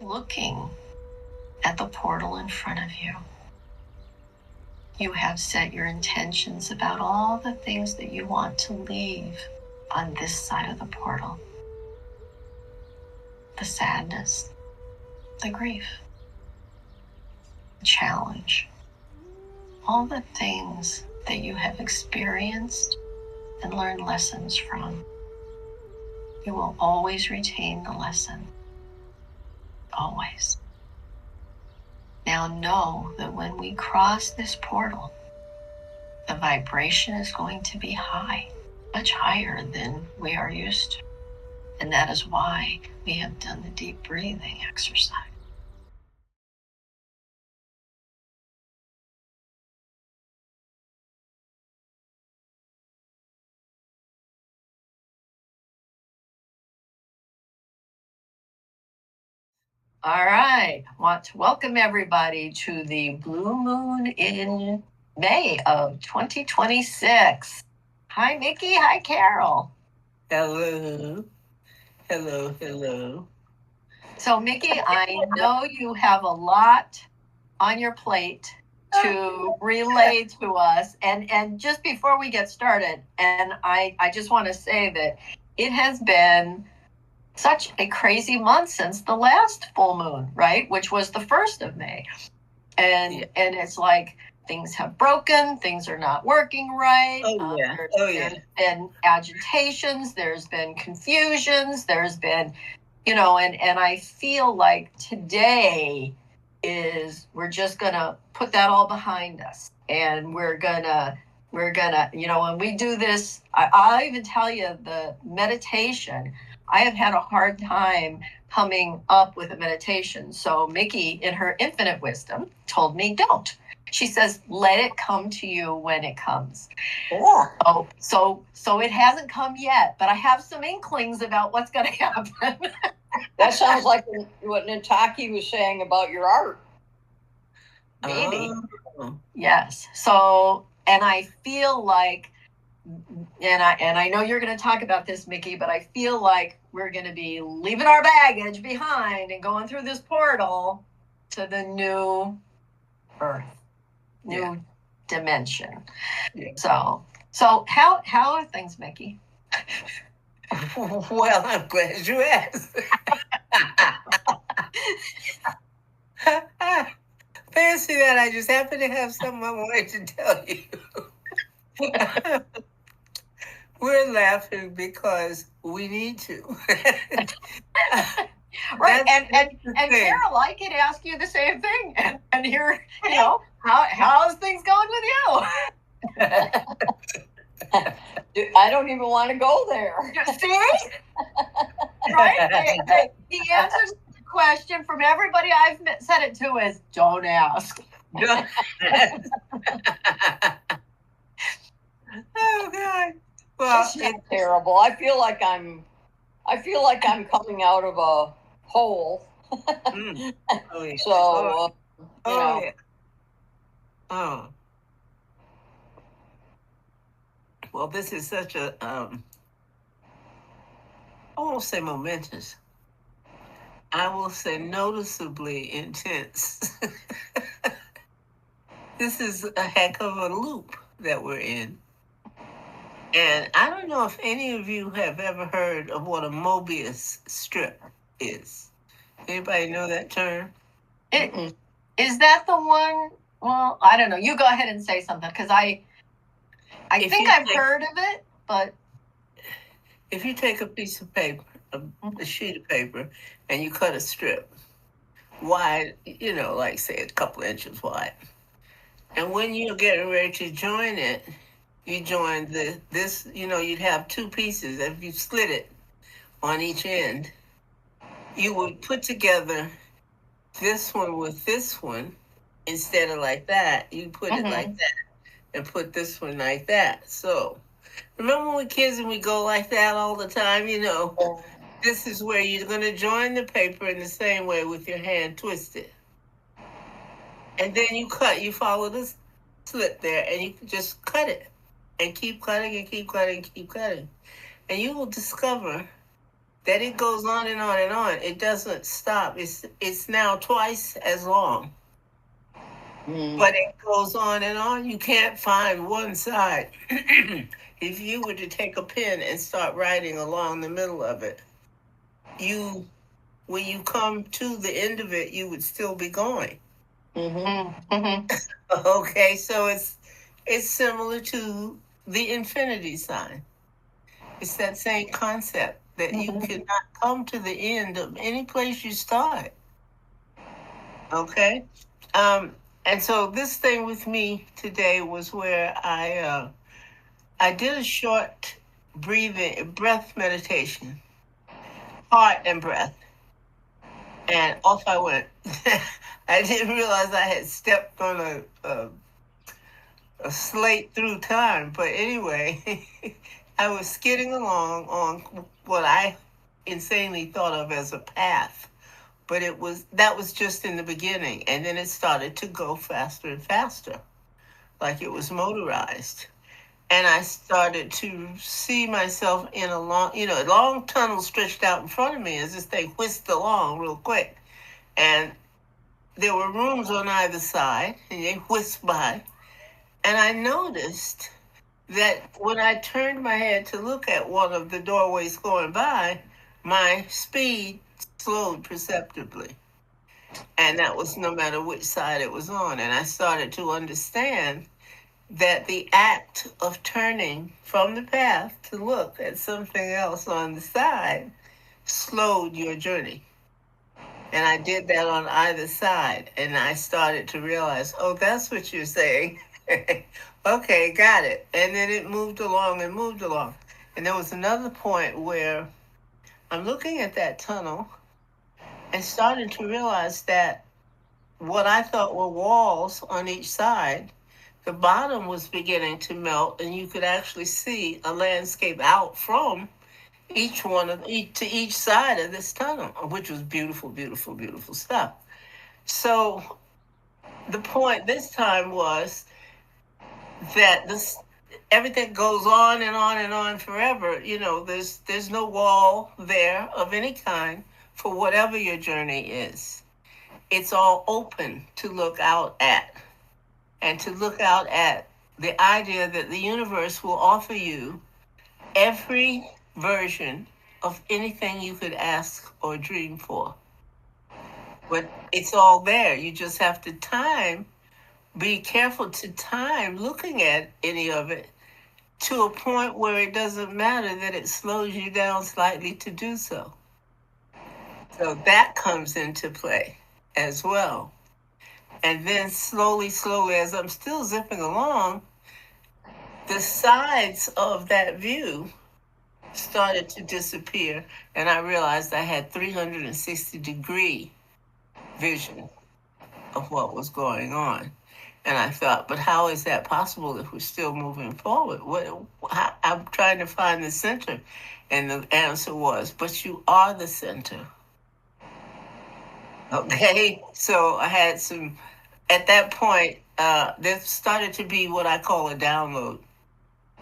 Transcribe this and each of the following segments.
looking at the portal in front of you. You have set your intentions about all the things that you want to leave on this side of the portal. The sadness, the grief, the challenge, all the things that you have experienced and learned lessons from. You will always retain the lesson. Always. Now know that when we cross this portal, the vibration is going to be high, much higher than we are used to. And that is why we have done the deep breathing exercise. All right. I want to welcome everybody to the Blue Moon in May of 2026. Hi, Mickey. Hi, Carol. Hello. Hello, hello. So, Mickey, I know you have a lot on your plate to relay to us. And just before we get started, and I just want to say that it has been such a crazy month since the last full moon, right? Which was the 1st of May. And it's like things have broken, things are not working right. There's been agitations, there's been confusions, there's been, and I feel like today we're just gonna put that all behind us, and we're gonna, when we do this, I'll even tell you the meditation. I have had a hard time coming up with a meditation. So Mickey, in her infinite wisdom, told me don't. She says, let it come to you when it comes. Yeah. So it hasn't come yet, but I have some inklings about what's going to happen. That sounds like what Nataki was saying about your art. Maybe. Yes. So, and I feel like, and I know you're going to talk about this, Mickey, but I feel like we're going to be leaving our baggage behind and going through this portal to the new earth, new dimension. Yeah. So how are things, Mickey? Well, I'm glad you asked. Fancy that I just happen to have something I wanted to tell you. We're laughing because we need to. Right, and Carol, I could ask you the same thing, and hear, how's things going with you? I don't even want to go there. See? Right? The answer to the question from everybody I've said it to is, don't ask. Oh, God. Well, it's terrible. I feel like I'm coming out of a hole. Oh, yeah. So, Yeah. Oh. Well, this is such a, I won't say momentous. I will say noticeably intense. This is a heck of a loop that we're in. And I don't know if any of you have ever heard of what a Mobius strip is. Anybody know that term? Is that the one? Well, I don't know. You go ahead and say something, because I think I've heard of it, but if you take a piece of paper, a sheet of paper, and you cut a strip wide, like say a couple inches wide, and when you're getting ready to join it, you join this, you'd have two pieces. If you split it on each end, you would put together this one with this one instead of like that. You put it like that and put this one like that. So remember when we're kids and we go like that all the time, this is where you're going to join the paper in the same way with your hand twisted. And then you follow this slit there, and you just cut it. And keep cutting and keep cutting and keep cutting. And you will discover that it goes on and on and on. It doesn't stop. It's now twice as long, but it goes on and on. You can't find one side. If you were to take a pen and start writing along the middle of it, when you come to the end of it, you would still be going. Okay, so it's similar to the infinity sign. It's that same concept that you cannot come to the end of any place you start. Okay, and so this thing with me today was where I did a short breath meditation, heart and breath, and off I went. I didn't realize I had stepped on a slate through time, but anyway, I was skidding along on what I insanely thought of as a path, but that was just in the beginning, and then it started to go faster and faster, like it was motorized. And I started to see myself in a long tunnel stretched out in front of me as this thing whisked along real quick. And there were rooms on either side, and they whisked by. And I noticed that when I turned my head to look at one of the doorways going by, my speed slowed perceptibly. And that was no matter which side it was on. And I started to understand that the act of turning from the path to look at something else on the side slowed your journey. And I did that on either side. And I started to realize, oh, that's what you're saying. Okay, got it. And then it moved along and moved along. And there was another point where I'm looking at that tunnel and starting to realize that what I thought were walls on each side, the bottom was beginning to melt, and you could actually see a landscape out from each side of this tunnel, which was beautiful, beautiful, beautiful stuff. So the point this time was that everything goes on and on and on forever. There's no wall there of any kind for whatever your journey is. It's all open to look out at. And to look out at the idea that the universe will offer you every version of anything you could ask or dream for. But it's all there. You just have to be careful to time looking at any of it to a point where it doesn't matter that it slows you down slightly to do so. So that comes into play as well. And then slowly, as I'm still zipping along, the sides of that view started to disappear. And I realized I had 360-degree vision of what was going on. And I thought, but how is that possible if we're still moving forward? I'm trying to find the center. And the answer was, but you are the center. Okay, so I had at that point, there started to be what I call a download.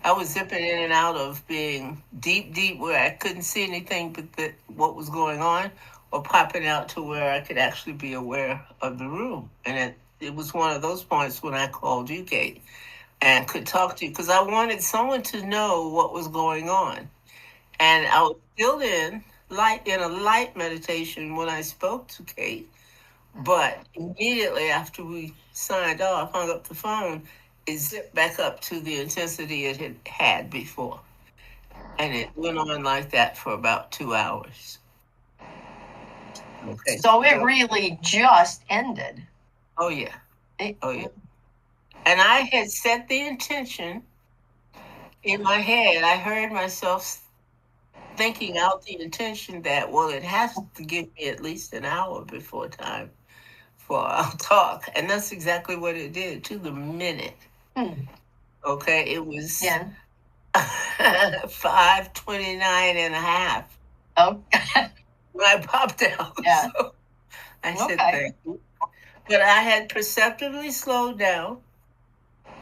I was zipping in and out of being deep where I couldn't see anything but what was going on, or popping out to where I could actually be aware of the room. And it was one of those points when I called you, Kate, and could talk to you, because I wanted someone to know what was going on. And I was still in a light meditation when I spoke to Kate, but immediately after we signed off, hung up the phone, it zipped back up to the intensity it had before. And it went on like that for about 2 hours. Okay. So it really just ended. Oh, yeah. Oh, yeah. And I had set the intention in my head. I heard myself thinking out the intention that, well, it has to give me at least an hour before time for our talk. And that's exactly what it did, to the minute. Okay, it was 5:29 and a half. Oh. When I popped out. Yeah. So I said thank you. But I had perceptibly slowed down,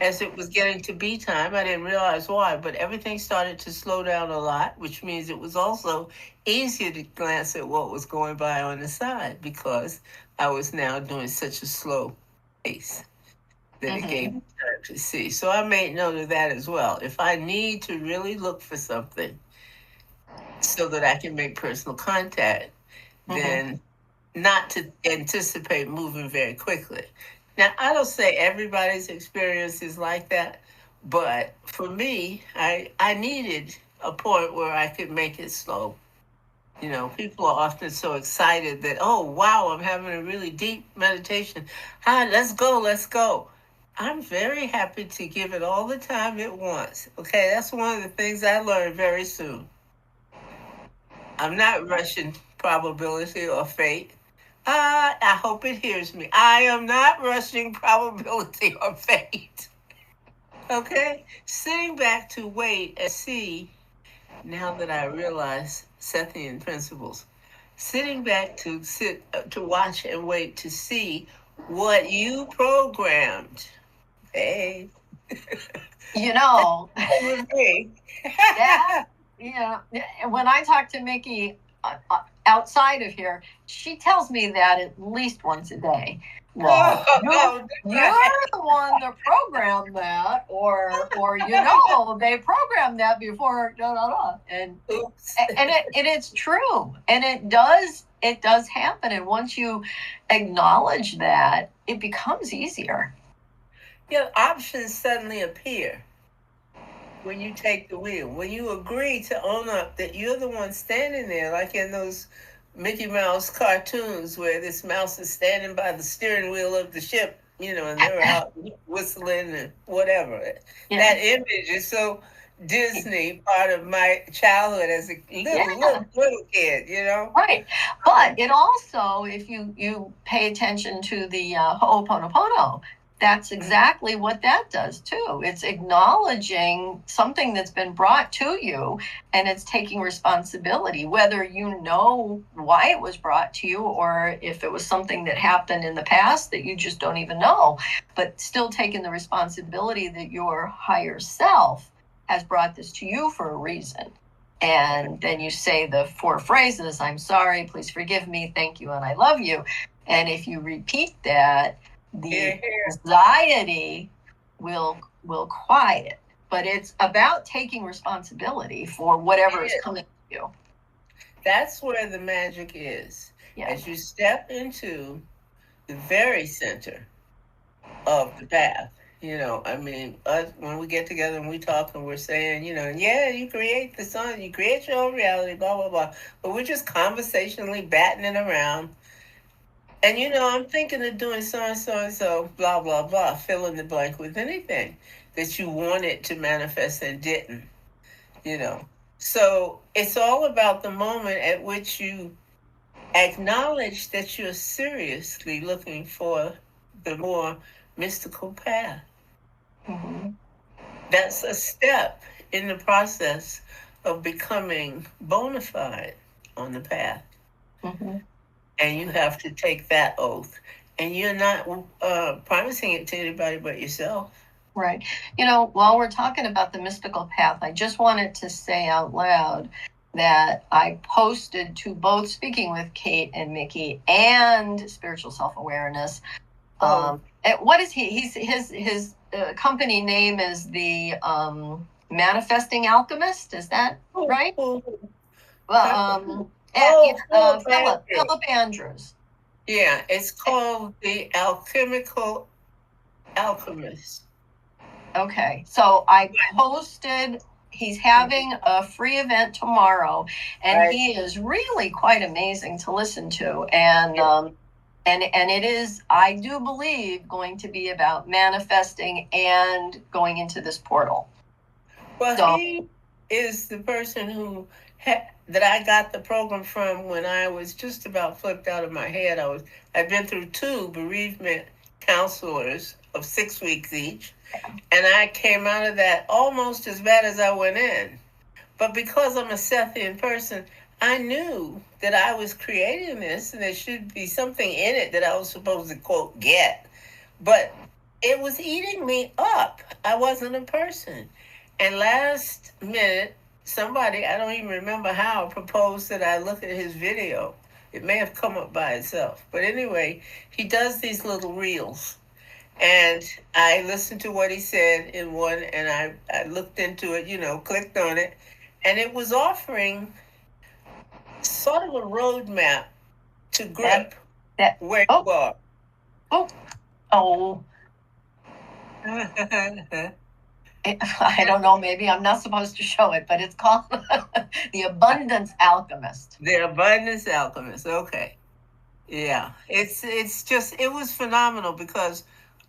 as it was getting to be time. I didn't realize why, but everything started to slow down a lot, which means it was also easier to glance at what was going by on the side because I was now doing such a slow pace that it gave me time to see. So I made note of that as well. If I need to really look for something so that I can make personal contact, then not to anticipate moving very quickly. Now, I don't say everybody's experience is like that, but for me, I needed a point where I could make it slow. You know, people are often so excited that, oh, wow, I'm having a really deep meditation. Hi, let's go, let's go. I'm very happy to give it all the time it wants. Okay, that's one of the things I learned very soon. I'm not rushing probability or fate. I hope it hears me. I am not rushing probability or fate. Okay? Sitting back to wait and see, now that I realize Sethian principles, sitting back to to watch and wait to see what you programmed. Hey. You know, With me. that, when I talk to Mickey outside of here, she tells me that at least once a day. Well, you're the one that programmed that, or they programmed that before, and Oops. and it's true, and it does happen, and once you acknowledge that, it becomes easier. Options suddenly appear when you take the wheel. When you agree to own up that you're the one standing there, like in those Mickey Mouse cartoons where this mouse is standing by the steering wheel of the ship, and they're out whistling and whatever. Yeah. That image is so Disney, part of my childhood as a little kid, Right. But it also, if you pay attention to the Ho'oponopono, that's exactly what that does too. It's acknowledging something that's been brought to you, and it's taking responsibility, whether you know why it was brought to you or if it was something that happened in the past that you just don't even know, but still taking the responsibility that your higher self has brought this to you for a reason. And then you say the 4 phrases: I'm sorry, please forgive me, thank you, and I love you. And if you repeat that, the anxiety will quiet. But it's about taking responsibility for whatever is coming to you. That's where the magic is. Yeah. As you step into the very center of the path. When we get together and we talk and we're saying, you create the sun, you create your own reality, blah, blah, blah. But we're just conversationally batting it around. And, I'm thinking of doing so, blah, blah, blah, fill in the blank with anything that you wanted to manifest and didn't, So it's all about the moment at which you acknowledge that you're seriously looking for the more mystical path. Mm-hmm. That's a step in the process of becoming bona fide on the path. Mm-hmm. And you have to take that oath. And you're not promising it to anybody but yourself. Right. While we're talking about the mystical path, I just wanted to say out loud that I posted to both Speaking with Kate and Mickey and Spiritual Self-Awareness. What is his company name is the Manifesting Alchemist. Is that right? Well, Philip Andrews. Yeah, it's called the Alchemical Alchemist. Okay, so I posted. He's having a free event tomorrow, and he is really quite amazing to listen to. And it is, I do believe, going to be about manifesting and going into this portal. Well, he is the person who that I got the program from when I was just about flipped out of my head. I'd been through 2 bereavement counselors of 6 weeks each, and I came out of that almost as bad as I went in. But because I'm a Sethian person, I knew that I was creating this and there should be something in it that I was supposed to, quote, get. But it was eating me up. I wasn't a person. And last minute, somebody, I don't even remember how, proposed that I look at his video. It may have come up by itself. But anyway, he does these little reels. And I listened to what he said in one, and I looked into it, clicked on it. And it was offering sort of a roadmap to grip where you are. Oh, I don't know, maybe I'm not supposed to show it, but it's called The Abundance Alchemist. The Abundance Alchemist. Okay. Yeah. It was phenomenal because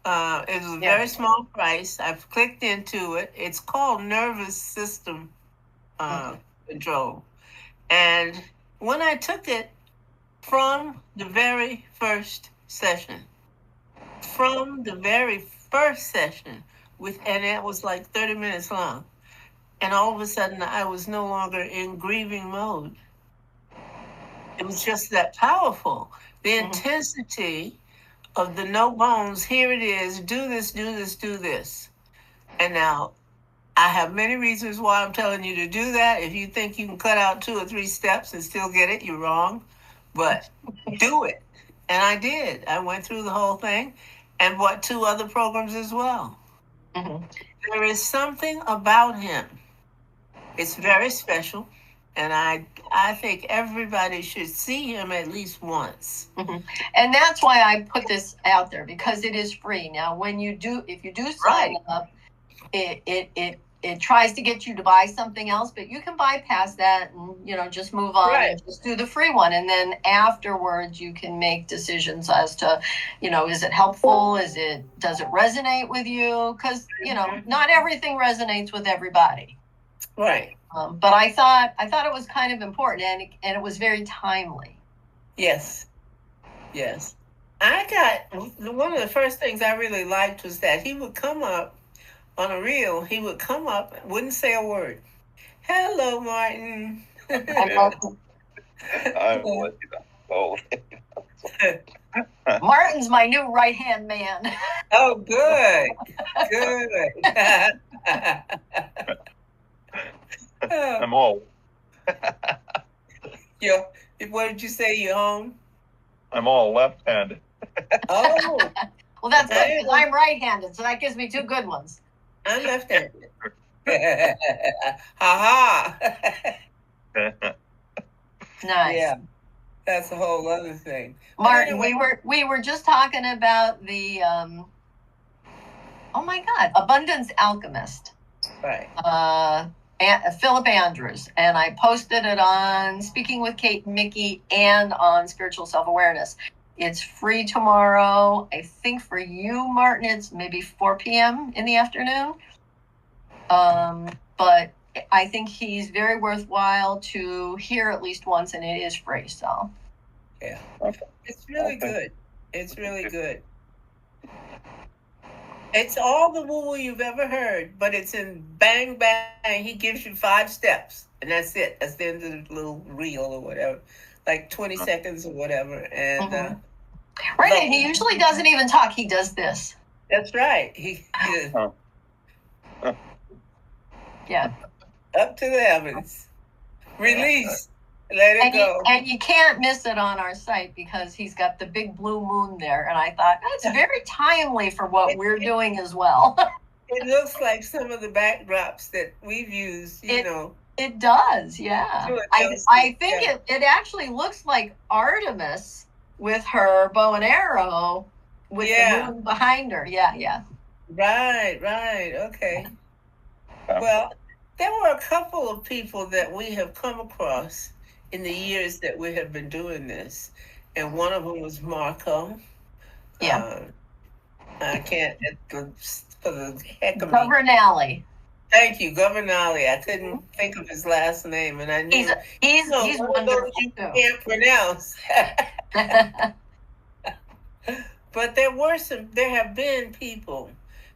it was a very small price. I've clicked into it. It's called Nervous System Control. And when I took it from the very first session, and it was like 30 minutes long, and all of a sudden I was no longer in grieving mode. It was just that powerful. The intensity of the no bones, here it is, do this, do this, do this. And now I have many reasons why I'm telling you to do that. If you think you can cut out 2 or 3 steps and still get it, you're wrong. But do it. And I did. I went through the whole thing and bought 2 other programs as well. Mm-hmm. There is something about him. It's very special. And I think everybody should see him at least once. Mm-hmm. And that's why I put this out there, because it is free. Now, if you do sign up, it tries to get you to buy something else, but you can bypass that and, just move on and just do the free one. And then afterwards you can make decisions as to, is it helpful? Does it resonate with you? Because, not everything resonates with everybody. Right. But I thought it was kind of important, and it was very timely. Yes. I got, one of the first things I really liked was that he would come up on a reel. He would come up, wouldn't say a word. Hello, Martin. Martin's my new right-hand man. Oh, good. I'm old. What did you say? You're home? I'm all left-handed. Oh. Well, that's good, because I'm right-handed, so that gives me 2 good ones. I'm left-handed. Ha Nice. Yeah, that's a whole other thing. Martin, we were just talking about the Abundance Alchemist. Right. Philip Andrews, and I posted it on Speaking with Kate and Mickey and on Spiritual Self-Awareness. It's free tomorrow. I think for you, Martin, it's maybe 4 p.m. in the afternoon. But I think he's very worthwhile to hear at least once, and it is free. So yeah, it's really good. It's really good. It's all the woo-woo you've ever heard, but it's in bang, bang. He gives you 5 steps, and that's it. That's the end of the little reel or whatever, like 20 seconds or whatever. And and he usually doesn't even talk. He does this. That's right. Yeah. Up to the heavens. Release. Let it go. And you can't miss it on our site, because he's got the big blue moon there. And I thought, that's very timely for what we're doing as well. It looks like some of the backdrops that we've used, It does, yeah. I think it actually looks like Artemis with her bow and arrow with the moon behind her. Yeah. Right. Okay. Well, there were a couple of people that we have come across in the years that we have been doing this, and one of them was Marco. Yeah. I can't, for the heck of Governale. Thank you, Governale. I couldn't think of his last name, and I knew he's wonderful you too. can't pronounce. But there have been people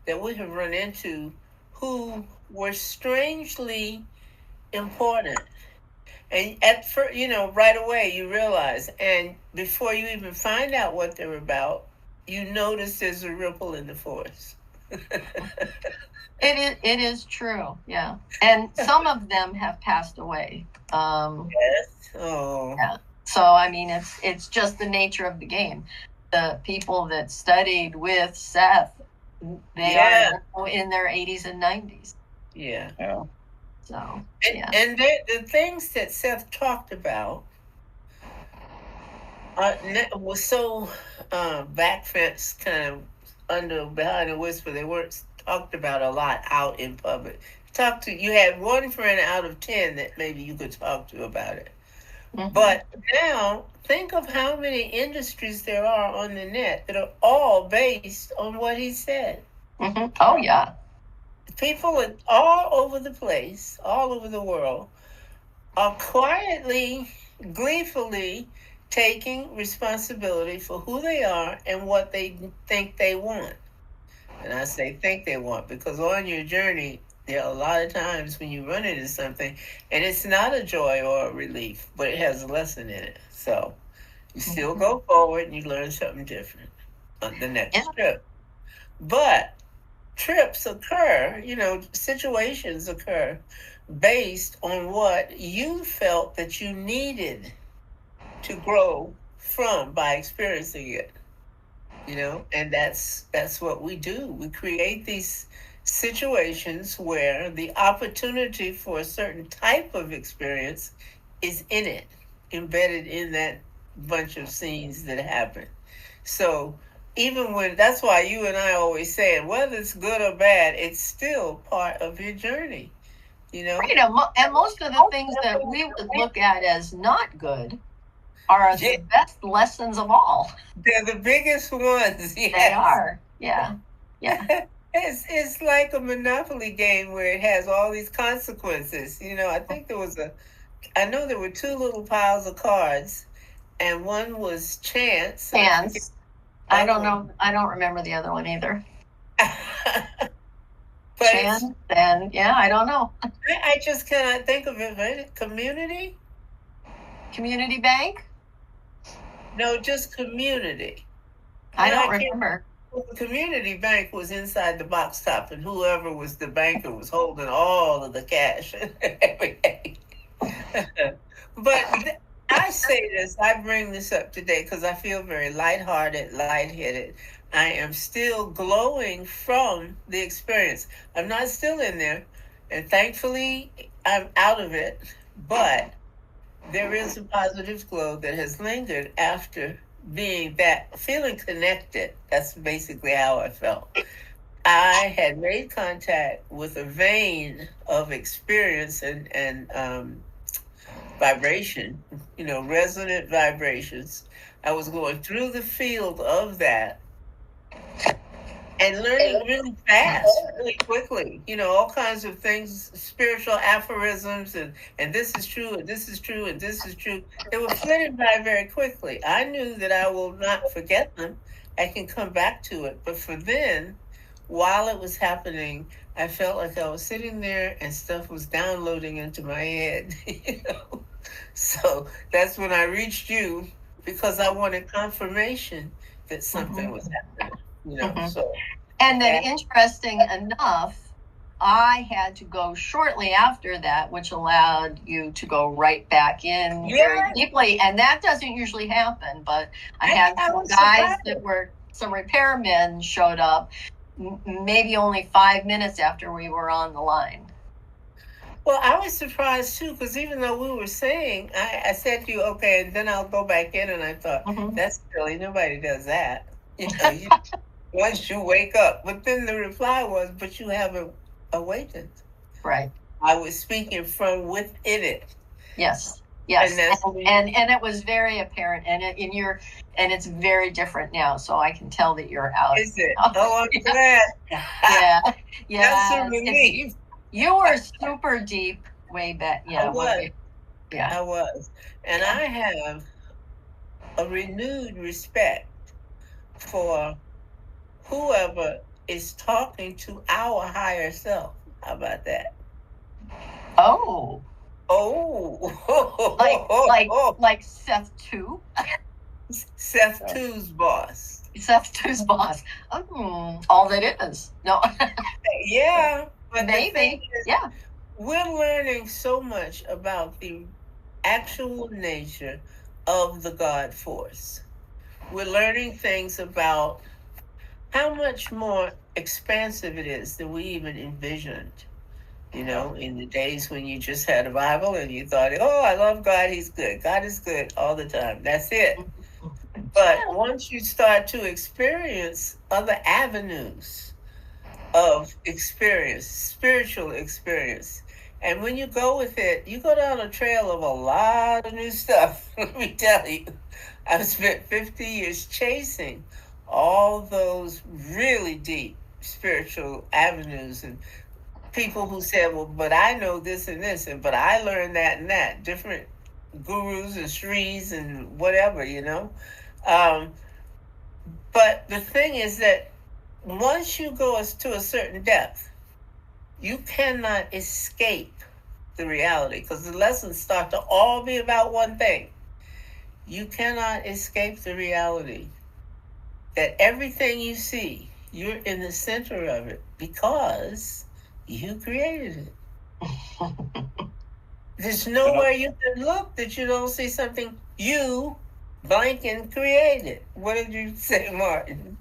that we have run into who were strangely important. And at first, right away you realize, and before you even find out what they're about, you notice there's a ripple in the forest. It is true, yeah. And some of them have passed away. Yes. Oh. Yeah. So I mean, it's just the nature of the game. The people that studied with Seth, they Yeah. are now in their 80s and 90s. Yeah. Yeah. So And, yeah. and the things that Seth talked about was so back fence kind of under behind a whisper. They weren't talked about a lot out in public. You had one friend out of 10 that maybe you could talk to about it. Mhm. But now think of how many industries there are on the net that are all based on what he said. Mhm. Oh yeah. People all over the place, all over the world, are quietly, gleefully taking responsibility for who they are and what they think they want. And I say think they want because on your journey, there are a lot of times when you run into something and it's not a joy or a relief, but it has a lesson in it. So you still go forward and you learn something different on the next Yeah. trip. But trips occur, situations occur based on what you felt that you needed to grow from by experiencing it. And that's what we do. We create these situations where the opportunity for a certain type of experience is in it, embedded in that bunch of scenes that happen. So even when that's why you and I always say, whether it's good or bad, it's still part of your journey. Right. And most of the things that we would look at as not good are Yeah. the best lessons of all. They're the biggest ones. Yes. They are. Yeah. Yeah. It's like a Monopoly game where it has all these consequences. I think I know there were two little piles of cards, and one was chance. Chance. I don't know. I don't remember the other one either. But Chance. And yeah, I don't know. I just cannot think of it. Right? Community? Community bank? No, just community. I No, don't can't- remember. Well, the community bank was inside the box top, and whoever was the banker was holding all of the cash and everything. But I say this, I bring this up today because I feel very lighthearted, lightheaded. I am still glowing from the experience. I'm not still in there, and thankfully I'm out of it, but there is a positive glow that has lingered after feeling connected. That's basically how I felt. I had made contact with a vein of experience and vibration, resonant vibrations. I was going through the field of that and learning really fast, really quickly, all kinds of things, spiritual aphorisms, and this is true, and this is true, and this is true. They were flitting by very quickly. I knew that I will not forget them. I can come back to it. But for then, while it was happening, I felt like I was sitting there and stuff was downloading into my head, So that's when I reached you because I wanted confirmation that something was happening. So And then, interesting enough, I had to go shortly after that, which allowed you to go right back in very deeply. And that doesn't usually happen. But I had some guys that were some repairmen showed up, maybe only 5 minutes after we were on the line. Well, I was surprised too, because even though we were saying, I said to you, okay, and then I'll go back in, and I thought, that's silly, nobody does that. Once you wake up. But then the reply was, but you haven't awakened. Right. I was speaking from within it. Yes. And And it was very apparent, and it's very different now. So I can tell that you're out. Is it? Oh, I'm glad. Yeah. That's a relief. You were super deep way back. Yeah. I was. Yeah. I was. And I have a renewed respect for whoever is talking to our higher self. How about that? Oh. Oh. Like Seth too. Seth Two's boss. Seth who's boss. All that is. No, Yeah, but the thing maybe. is, Yeah. we're learning so much about the actual nature of the God force. We're learning things about how much more expansive it is than we even envisioned. You know, in the days when you just had a Bible and you thought, oh, I love God, He's good. God is good all the time. That's it. But once you start to experience other avenues of experience, spiritual experience, and when you go with it, you go down a trail of a lot of new stuff. Let me tell you, I've spent 50 years chasing all those really deep spiritual avenues, and people who said, well, but I know this and this, and but I learned that and that, different gurus and shris and whatever, you know. But the thing is that once you go to a certain depth, you cannot escape the reality, because the lessons start to all be about one thing. You cannot escape the reality that everything you see, you're in the center of it because you created it. There's nowhere you can look that you don't see something you blanking created. What did you say, Martin?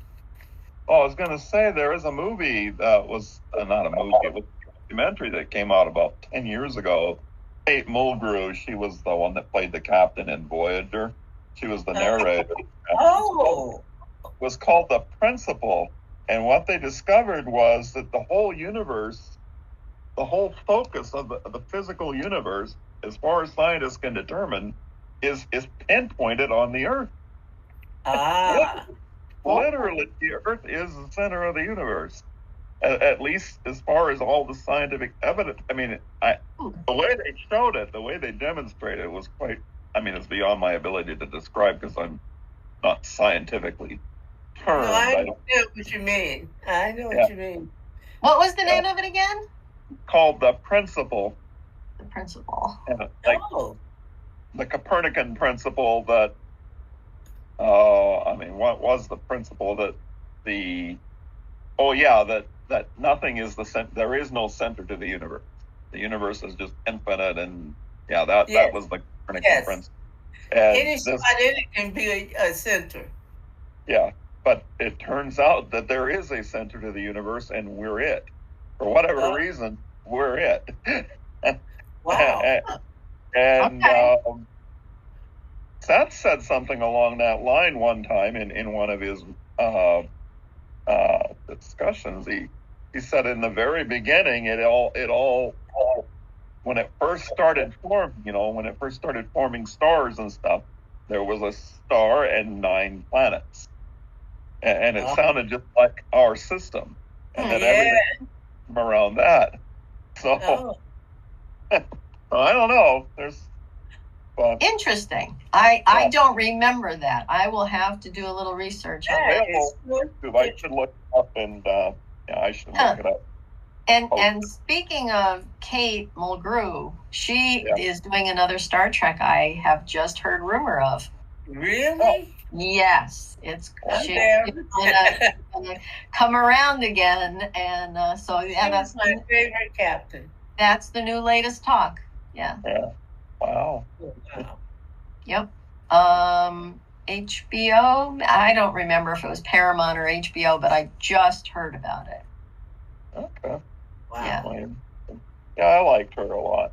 Oh, I was going to say there is a movie that was not a movie, it was a documentary that came out about 10 years ago. Kate Mulgrew, she was the one that played the captain in Voyager. She was the narrator. Oh, It was called The Principle. And what they discovered was that the whole universe, the whole focus of the physical universe, as far as scientists can determine, is pinpointed on the Earth. Literally, the Earth is the center of the universe. At least as far as all the scientific evidence. I mean, the way they showed it, the way they demonstrated it was quite, I mean, it's beyond my ability to describe because I'm not scientifically termed. No, I know what you mean. I know what you mean. What was the name of it again? Called The Principle. The Principle. Like the Copernican principle that, I mean, what was the principle that that nothing is the center, there is no center to the universe. The universe is just infinite, and that was the Copernican principle. And it can be a center. Yeah, but it turns out that there is a center to the universe, and we're it. For whatever reason, we're it. Wow. And Seth said something along that line one time in one of his discussions. He said in the very beginning, it all when it first started forming stars and stuff, there was a star and 9 planets. And it sounded just like our system. And then everything around that. So I don't know. Interesting. I don't remember that. I will have to do a little research on that. I should look it up, and I should look it up. And speaking of Kate Mulgrew, she is doing another Star Trek I have just heard rumor of. Really? Yes, it's gonna come around again, and that's my favorite captain. That's the new latest talk. Yeah. Wow. Yep. HBO. I don't remember if it was Paramount or HBO, but I just heard about it. Okay. Wow. Yeah, I liked her a lot.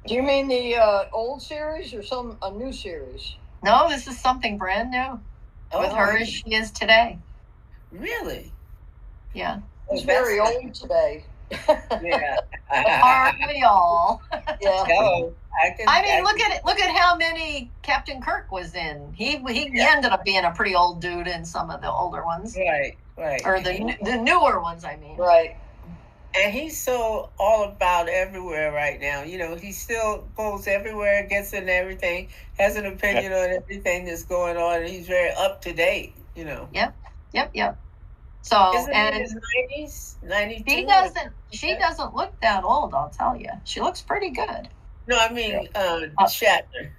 Do you mean the old series or a new series? No, this is something brand new with her as she is today. Really? Yeah. She's very old today. Yeah. Aren't we all? Yeah. No, I mean, look at it. Look at how many Captain Kirk was in. He ended up being a pretty old dude in some of the older ones. Right. Or the newer ones, I mean. Right. And he's so all about everywhere right now. You know, he still goes everywhere, gets in everything, has an opinion on everything that's going on, and he's very up to date, you know. Yep. So, isn't and he in his 90s? 92? She doesn't look that old, I'll tell you. She looks pretty good. No, I mean, Shatner.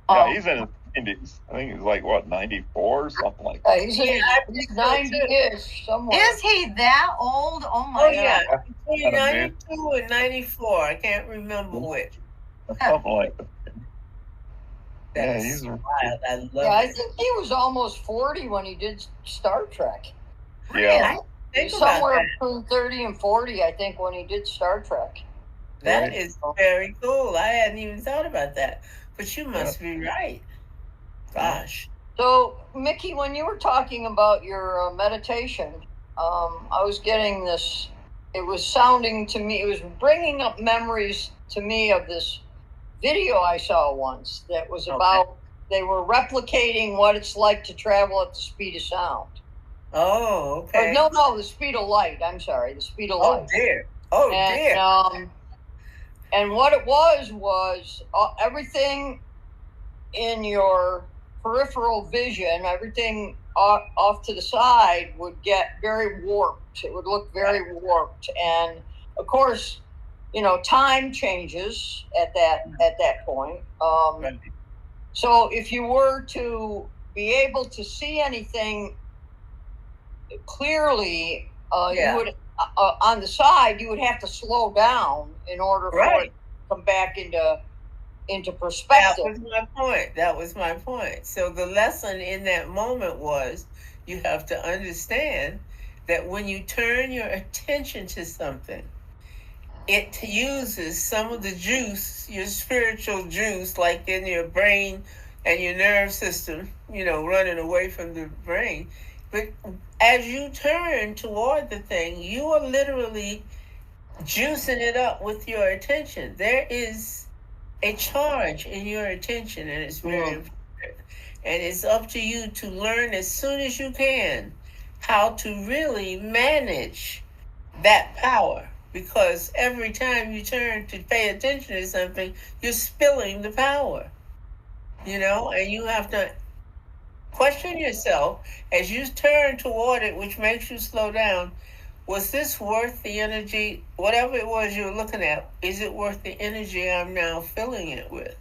Yeah, he's in his 90s. I think he's like what 94 or something like that. He's, Yeah, he's 90-ish somewhere. Is he that old? Oh my Oh God. yeah, between Kinda 92 and 94. I can't remember which. Something like that. Yeah, That's he's wild. I love Yeah, I it. think he was almost 40 when he did Star Trek. yeah. Think about Somewhere that. between 30 and 40, I think, when he did Star Trek. That Right. is very cool. I hadn't even thought about that. But you must be right. Gosh. So, Mickey, when you were talking about your meditation, I was getting this. It was sounding to me. It was bringing up memories to me of this video I saw once that was Okay. about. They were replicating what it's like to travel at the speed of sound. Oh, Or okay. no, the speed of light. I'm sorry, the speed of Oh light. dear. Oh dear. And what it was everything in your peripheral vision, everything off to the side would get very warped. It would look very warped, and of course, time changes at that point. Right. So if you were to be able to see anything clearly, Yeah. you would on the side you would have to slow down in order for Right. it to come back into That perspective. was my point. That was my point. So the lesson in that moment was you have to understand that when you turn your attention to something, it uses some of the juice, your spiritual juice, like in your brain and your nerve system, running away from the brain. But as you turn toward the thing, you are literally juicing it up with your attention. There is a charge in your attention, and it's very important. And it's up to you to learn as soon as you can how to really manage that power. Because every time you turn to pay attention to something, you're spilling the power, and you have to question yourself as you turn toward it, which makes you slow down. Was this worth the energy? Whatever it was you were looking at, is it worth the energy I'm now filling it with?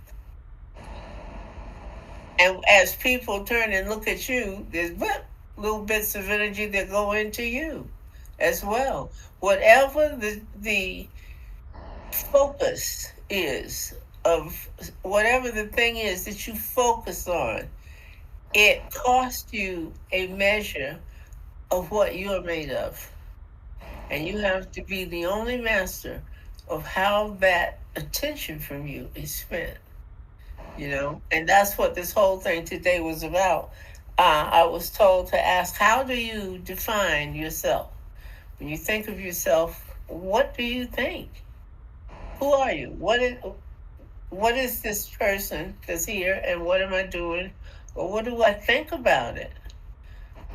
And as people turn and look at you, there's little bits of energy that go into you as well. Whatever the focus is of whatever the thing is that you focus on, it costs you a measure of what you're made of. And you have to be the only master of how that attention from you is spent. And that's what this whole thing today was about. I was told to ask, how do you define yourself? When you think of yourself, what do you think? Who are you? What is this person that's here, and what am I doing? Or what do I think about it?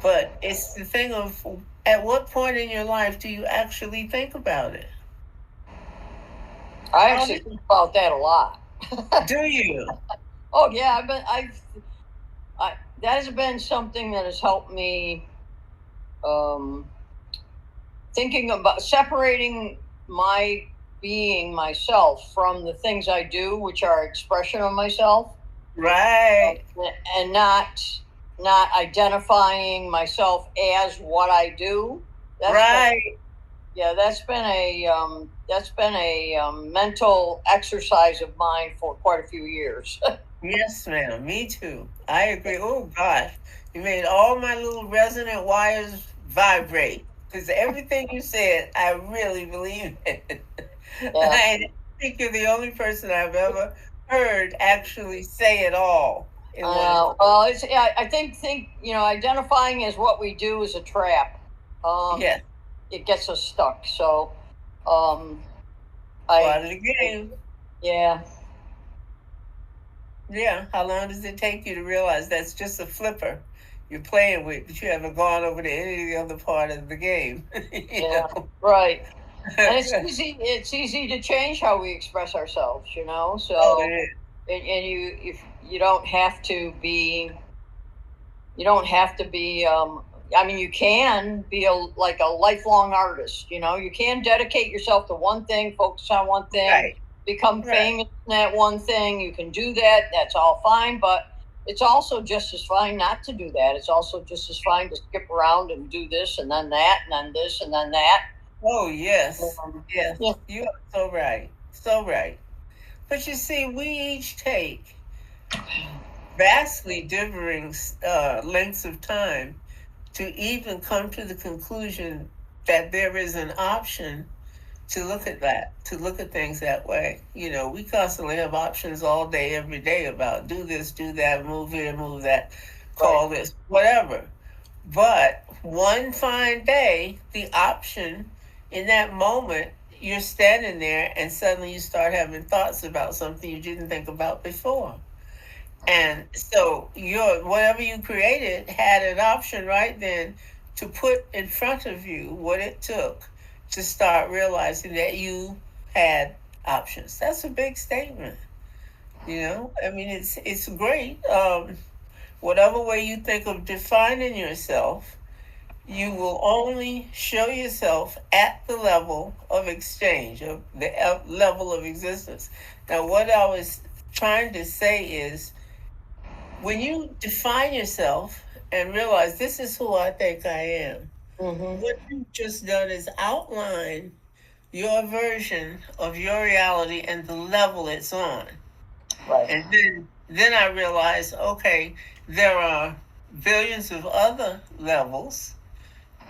But it's the thing of, at what point in your life do you actually think about it? I actually think about that a lot. Do you? Oh yeah, that has been something that has helped me thinking about separating my being myself from the things I do, which are expression of myself, Right. and not identifying myself as what I do. Right. That's been a mental exercise of mine for quite a few years. Yes, ma'am. Me too. I agree. Oh gosh, you made all my little resonant wires vibrate, because everything you said, I really believe it. I think you're the only person I've ever heard actually say it all. Well, I think identifying as what we do is a trap. Yes. It gets us stuck. So, Part of the game. Yeah. Yeah. How long does it take you to realize that's just a flipper you're playing with, but you haven't gone over to any other part of the game? Yeah. Right. And it's easy to change how we express ourselves, So, Oh, it is. and you don't have to be. I mean, you can be like a lifelong artist. You can dedicate yourself to one thing, focus on one thing, Right. become Right. famous in that one thing. You can do that. That's all fine. But it's also just as fine not to do that. It's also just as fine to skip around and do this and then that and then this and then that. Oh, yes. Yes. Yeah. You are so right. So right. But you see, we each take vastly differing lengths of time to even come to the conclusion that there is an option to look at that, to look at things that way. You know, we constantly have options all day, every day about do this, do that, move here, move that, call this, whatever. But one fine day, the option in that moment, you're standing there and suddenly you start having thoughts about something you didn't think about before. And so your whatever you created had an option right then to put in front of you what it took to start realizing that you had options. That's a big statement. You know, I mean, it's great. Whatever way you think of defining yourself, you will only show yourself at the level of exchange, of the level of existence. Now, what I was trying to say is, when you define yourself and realize this is who I think I am, what you've just done is outline your version of your reality and the level it's on. Right. And then I realized, okay, there are billions of other levels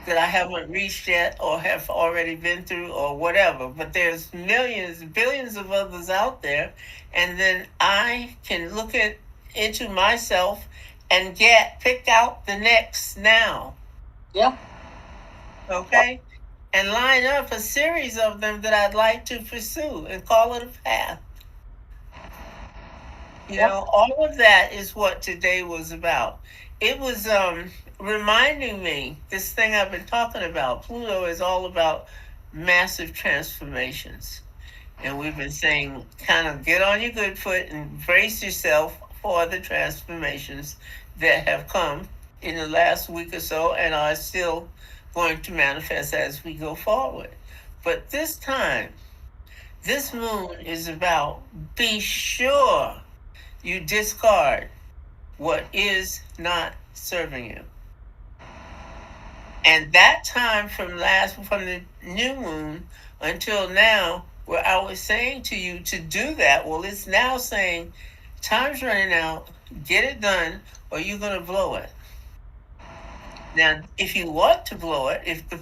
that I haven't reached yet or have already been through or whatever, but there's millions, billions of others out there. And then I can look into myself and pick out the next now. Yeah. Okay? And line up a series of them that I'd like to pursue and call it a path. You know, all of that is what today was about. It was reminding me, this thing I've been talking about, Pluto is all about massive transformations. And we've been saying, kind of get on your good foot and brace yourself for the transformations that have come in the last week or so and are still going to manifest as we go forward. But this time, this moon is about be sure you discard what is not serving you. And that time from the new moon until now, where I was saying to you to do that, well, it's now saying time's running out, get it done, or you're going to blow it. Now, if you want to blow it, if the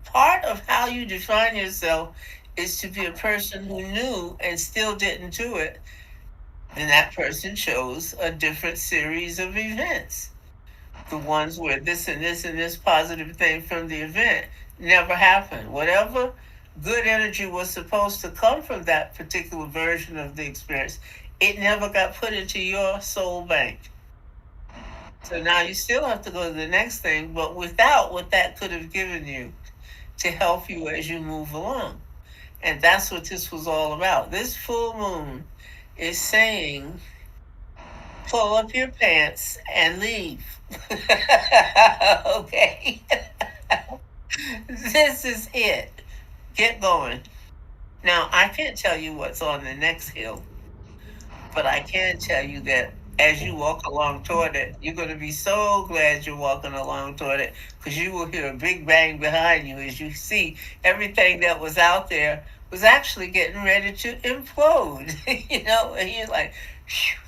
part of how you define yourself is to be a person who knew and still didn't do it, then that person chose a different series of events. The ones where this and this and this positive thing from the event never happened. Whatever good energy was supposed to come from that particular version of the experience, it never got put into your soul bank. So now you still have to go to the next thing, but without what that could have given you to help you as you move along. And that's what this was all about. This full moon is saying, pull up your pants and leave. Okay? This is it. Get going. Now, I can't tell you what's on the next hill, but I can tell you that as you walk along toward it, you're going to be so glad you're walking along toward it, because you will hear a big bang behind you as you see everything that was out there was actually getting ready to implode. You know, and you're like,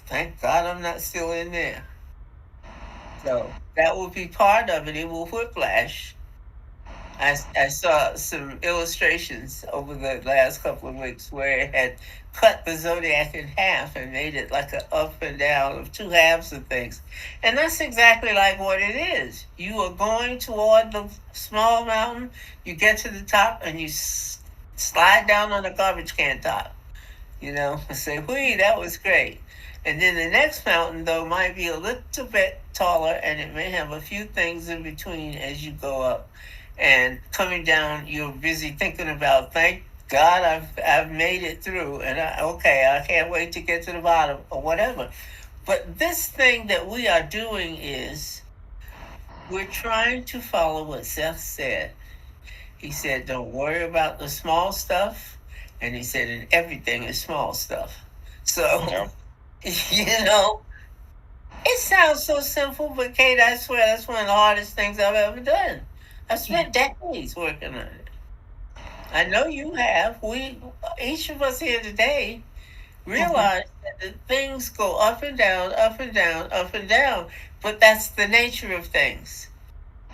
thank God I'm not still in there. So that will be part of it. It will whiplash. I saw some illustrations over the last couple of weeks where it had cut the zodiac in half and made it like an up and down of two halves of things. And that's exactly like what it is. You are going toward the small mountain, you get to the top, and you slide down on the garbage can top, you know, and say, whee, that was great. And then the next mountain, though, might be a little bit taller, and it may have a few things in between as you go up. And coming down, you're busy thinking about, thank God I've made it through, and I can't wait to get to the bottom, or whatever. But this thing that we are doing is, we're trying to follow what Seth said. He said, don't worry about the small stuff, and he said, and everything is small stuff. So, Yeah. you know, It sounds so simple, but Kate, I swear that's one of the hardest things I've ever done. I've spent decades working on it. I know you have. Each of us here today, realize that the things go up and down, up and down, up and down. But that's the nature of things.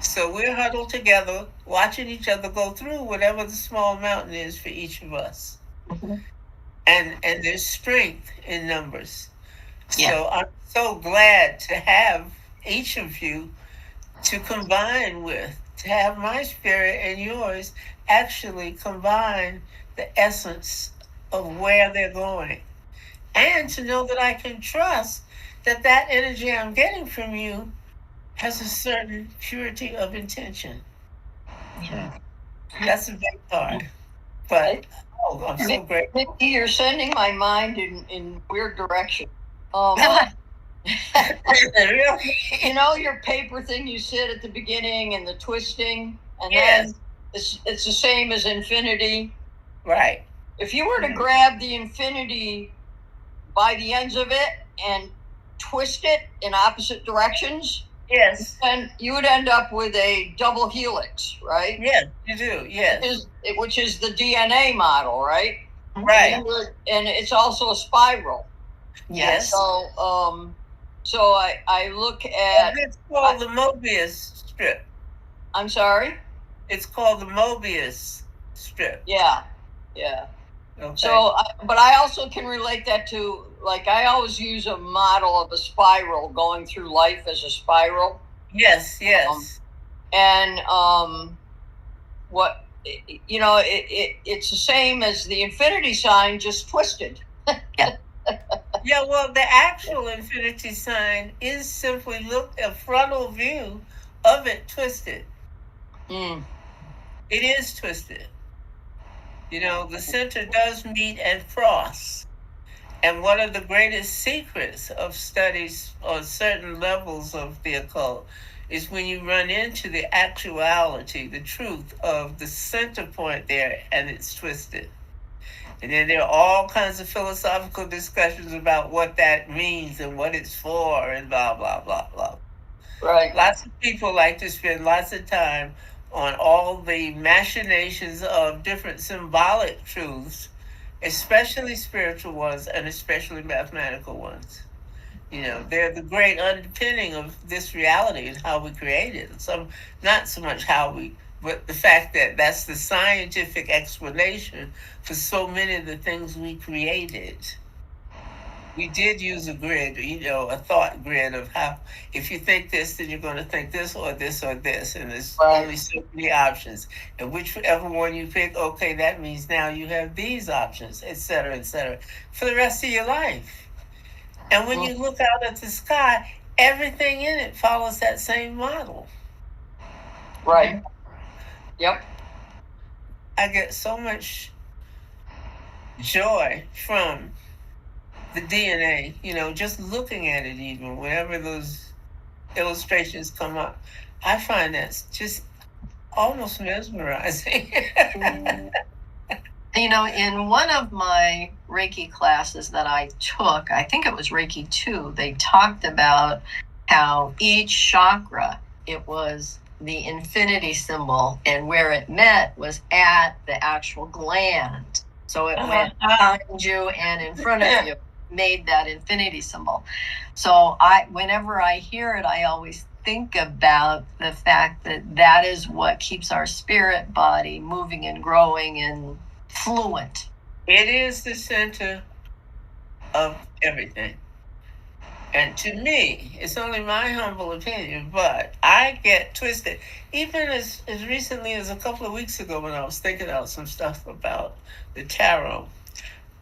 So we're huddled together, watching each other go through whatever the small mountain is for each of us. Mhm. And there's strength in numbers. Yeah. So I'm so glad to have each of you to combine with, to have my spirit and yours actually combine the essence of where they're going. And to know that I can trust that that energy I'm getting from you has a certain purity of intention. Yeah. That's a big part. But I'm so grateful. Nikki, you're sending my mind in weird direction. Really? You know your paper thing you said at the beginning and the twisting, and Yes. then it's the same as infinity. Right. If you were to grab the infinity by the ends of it and twist it in opposite directions, Yes. then you would end up with a double helix, right? Yes, you do. Yes. Which is the DNA model, right? Right. And it's also a spiral. Yes. So I look at. It's called the Mobius strip. I'm sorry? It's called the Mobius strip. Yeah. Okay. So, but I also can relate that to, like, I always use a model of a spiral, going through life as a spiral. Yes. And what, you know, it's the same as the infinity sign, just twisted. Yeah, well, the actual infinity sign is simply a frontal view of it twisted. Mm. It is twisted. You know, the center does meet and cross. And one of the greatest secrets of studies on certain levels of the occult is when you run into the actuality, the truth of the center point there, and it's twisted. And then there are all kinds of philosophical discussions about what that means and what it's for and blah, blah, blah, blah. Right. Lots of people like to spend lots of time on all the machinations of different symbolic truths, especially spiritual ones and especially mathematical ones. You know, they're the great underpinning of this reality and how we create it. Not so much how we, but the fact that that's the scientific explanation for so many of the things we created. We did use a grid, you know, a thought grid of how, if you think this, then you're going to think this or this or this. And there's only so many options. And whichever one you pick, okay, that means now you have these options, et cetera, for the rest of your life. And when you look out at the sky, everything in it follows that same model. Right. Yep. I get so much joy from the DNA, you know, just looking at it, even whenever those illustrations come up. I find that's just almost mesmerizing. You know, in one of my Reiki classes that I took, I think it was Reiki 2, they talked about how each chakra, it was the infinity symbol, and where it met was at the actual gland. So it went behind you and in front of you, made that infinity symbol. So whenever I hear it, I always think about the fact that that is what keeps our spirit body moving and growing and fluent. It is the center of everything. And to me, it's only my humble opinion, but I get twisted. Even as recently as a couple of weeks ago when I was thinking out some stuff about the tarot,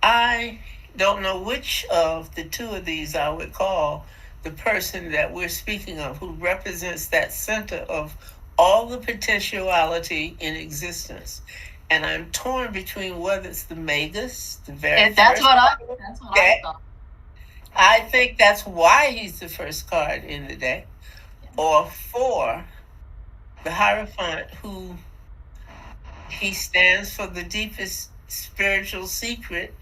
I don't know which of the two of these I would call the person that we're speaking of, who represents that center of all the potentiality in existence. And I'm torn between whether it's the Magus, the very That's first. what I thought. I think that's why he's the first card in the deck. Or 4, the Hierophant, who he stands for the deepest spiritual secret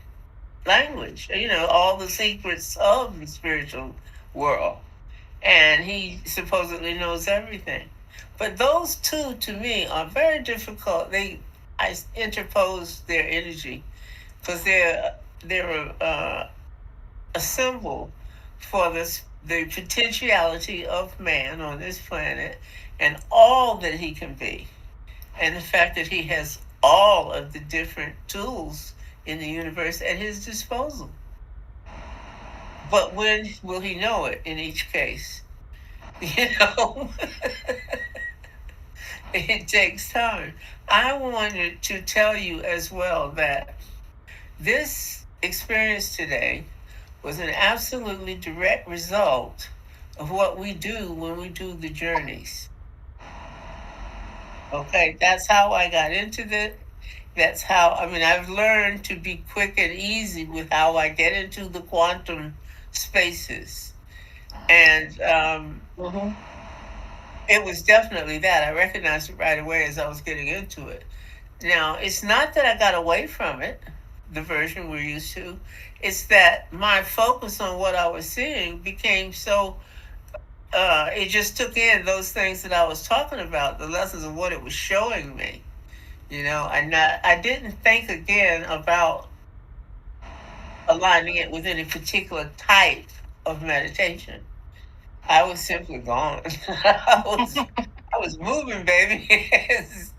language. You know, all the secrets of the spiritual world. and he supposedly knows everything. But those two, to me, are very difficult. I interpose their energy because they're a symbol for the potentiality of man on this planet and all that he can be, and the fact that he has all of the different tools in the universe at his disposal. But when will he know it in each case? You know, it takes time. I wanted to tell you as well that this experience today was an absolutely direct result of what we do when we do the journeys. Okay, that's how I got into this. That's how, I mean, I've learned to be quick and easy with how I get into the quantum spaces. And Mhm. it was definitely that. I recognized it right away as I was getting into it. Now, it's not that I got away from it, the version we're used to. It's that my focus on what I was seeing became so, it just took in those things that I was talking about, the lessons of what it was showing me. You know, and I didn't think again about aligning it with any particular type of meditation. I was simply gone. I was moving, baby.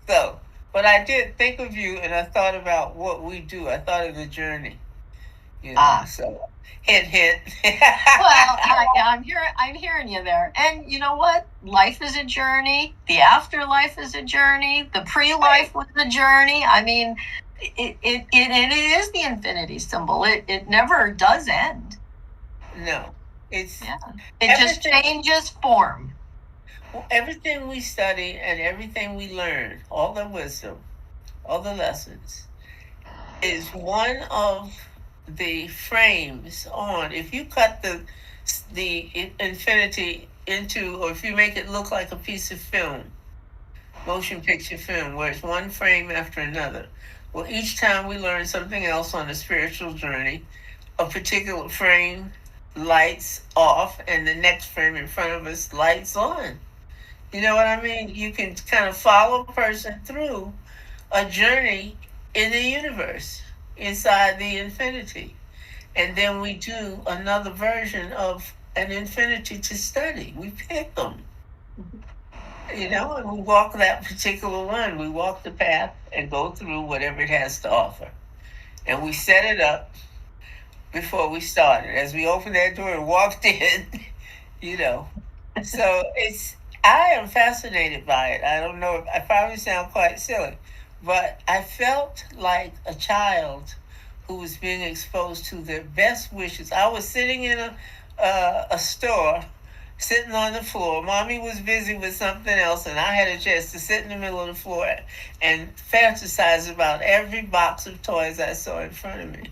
So, but I did think of you, and I thought about what we do. I thought of the journey. You know, Ah. so hint, hint. Well, I'm hearing you there. And you know what? Life is a journey. The afterlife is a journey. The pre-life was a journey. I mean, it is the infinity symbol. It never does end. No, it's Yeah. It just changes form. everything we study and everything we learn, all the wisdom, all the lessons, is one of the frames on. If you cut the infinity into, or if you make it look like a piece of film, motion picture film, where it's one frame after another. Well, each time we learn something else on a spiritual journey, a particular frame lights off, and the next frame in front of us lights on. You know what I mean? You can kind of follow a person through a journey in the universe, inside the infinity. And then we do another version of an infinity to study. We pick them, you know, and we walk that particular one. We walk the path and go through whatever it has to offer. And we set it up before we started. As we opened that door and walked in, you know. So I am fascinated by it. I don't know, I probably sound quite silly, but I felt like a child who was being exposed to their best wishes. I was sitting in a store, sitting on the floor. Mommy was busy with something else, and I had a chance to sit in the middle of the floor and fantasize about every box of toys I saw in front of me.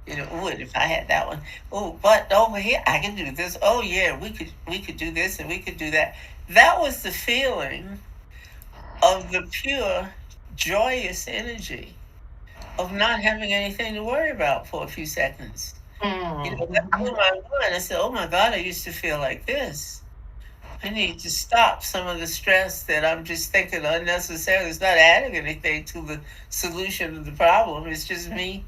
You know, would if I had that one. Oh, but over here I can do this. Oh yeah, we could do this and we could do that. That was the feeling of the pure, joyous energy of not having anything to worry about for a few seconds. You know, that blew my mind. I said, "Oh my God, I used to feel like this. I need to stop some of the stress that I'm just thinking unnecessarily. It's not adding anything to the solution of the problem. It's just me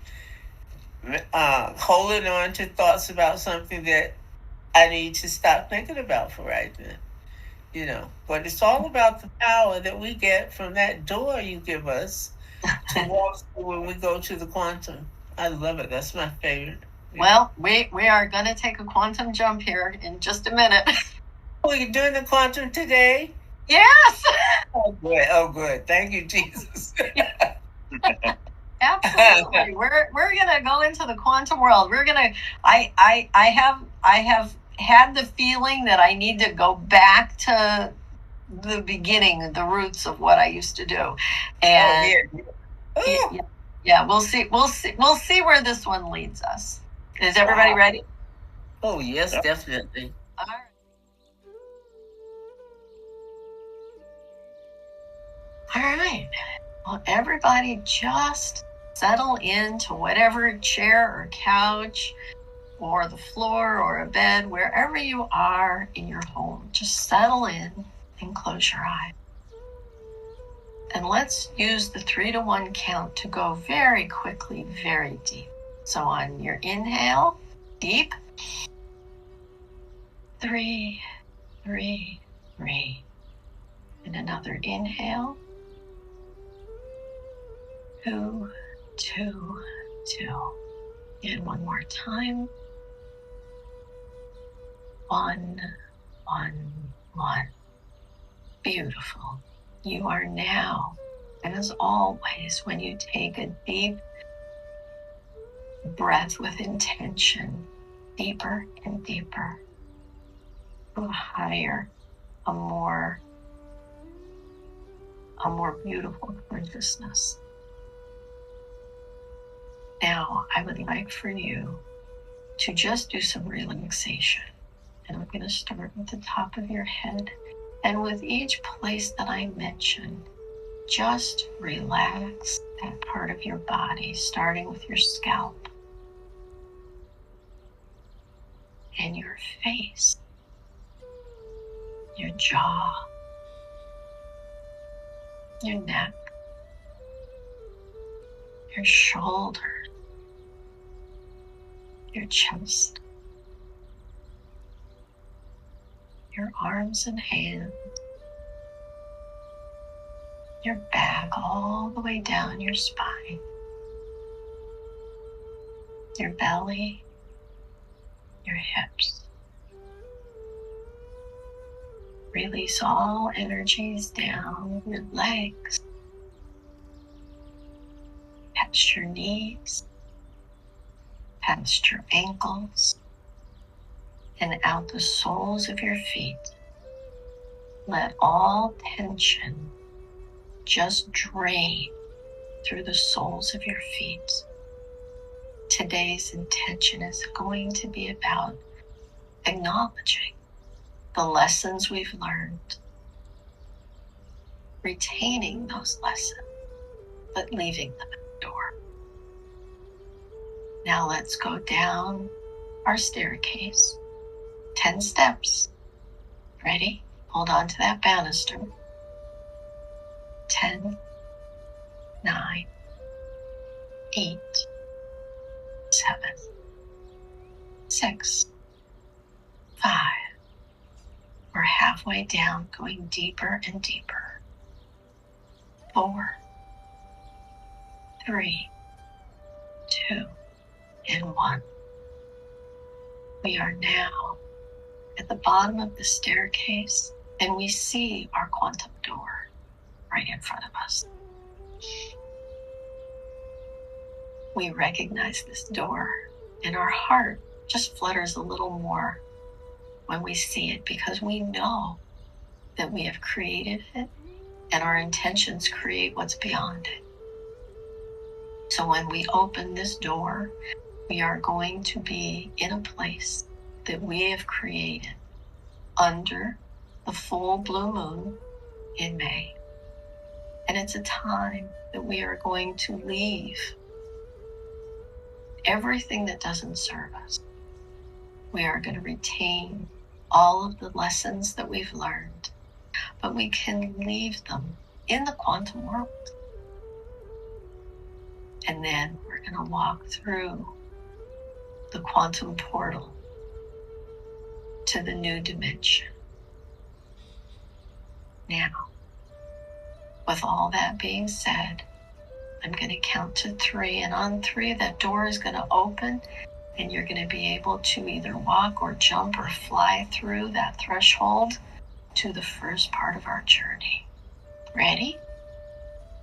holding on to thoughts about something that I need to stop thinking about for right then. You know, but it's all about the power that we get from that door you give us to walk through when we go to the quantum. I love it. That's my favorite. Well, we are going to take a quantum jump here in just a minute. Oh, you're doing the quantum today? Yes. Oh, good. Oh, good. Thank you, Jesus. Absolutely. We're gonna go into the quantum world. We're gonna I have had the feeling that I need to go back to the beginning, the roots of what I used to do. And yeah, we'll see where this one leads us. Is everybody ready? Oh, yes, definitely. All right. All right. Well, everybody just settle into whatever chair or couch or the floor or a bed, wherever you are in your home, just settle in and close your eyes. And let's use the 3 to 1 count to go very quickly, very deep. So on your inhale, deep. 3, 3, 3. And another inhale. 2, 2, 2. And one more time. 1, 1, 1. Beautiful. You are now, as always, when you take a deep breath with intention, deeper and deeper, to a higher, a more beautiful consciousness. Now, I would like for you to just do some relaxation. And I'm going to start at the top of your head. And with each place that I mention, just relax that part of your body, starting with your scalp and your face, your jaw, your neck, your shoulders, your chest, your arms and hands, your back all the way down your spine, your belly, your hips. Release all energies down your legs, past your knees, past your ankles, and out the soles of your feet. Let all tension just drain through the soles of your feet. Today's intention is going to be about acknowledging the lessons we've learned, retaining those lessons, but leaving them at the door. Now let's go down our staircase, 10 steps. Ready? Hold on to that banister. 10, 9, 8, 7, 6, 5. We're halfway down, going deeper and deeper. 4, 3, 2, and 1. We are now at the bottom of the staircase, and we see our quantum door right in front of us. We recognize this door, and our heart just flutters a little more when we see it, because we know that we have created it, and our intentions create what's beyond it. So when we open this door, we are going to be in a place that we have created under the full blue moon in May. And it's a time that we are going to leave everything that doesn't serve us. We are going to retain all of the lessons that we've learned, but we can leave them in the quantum world. And then we're going to walk through the quantum portal to the new dimension. Now, with all that being said, I'm going to count to 3, and on 3, that door is going to open, and you're going to be able to either walk or jump or fly through that threshold to the first part of our journey. Ready?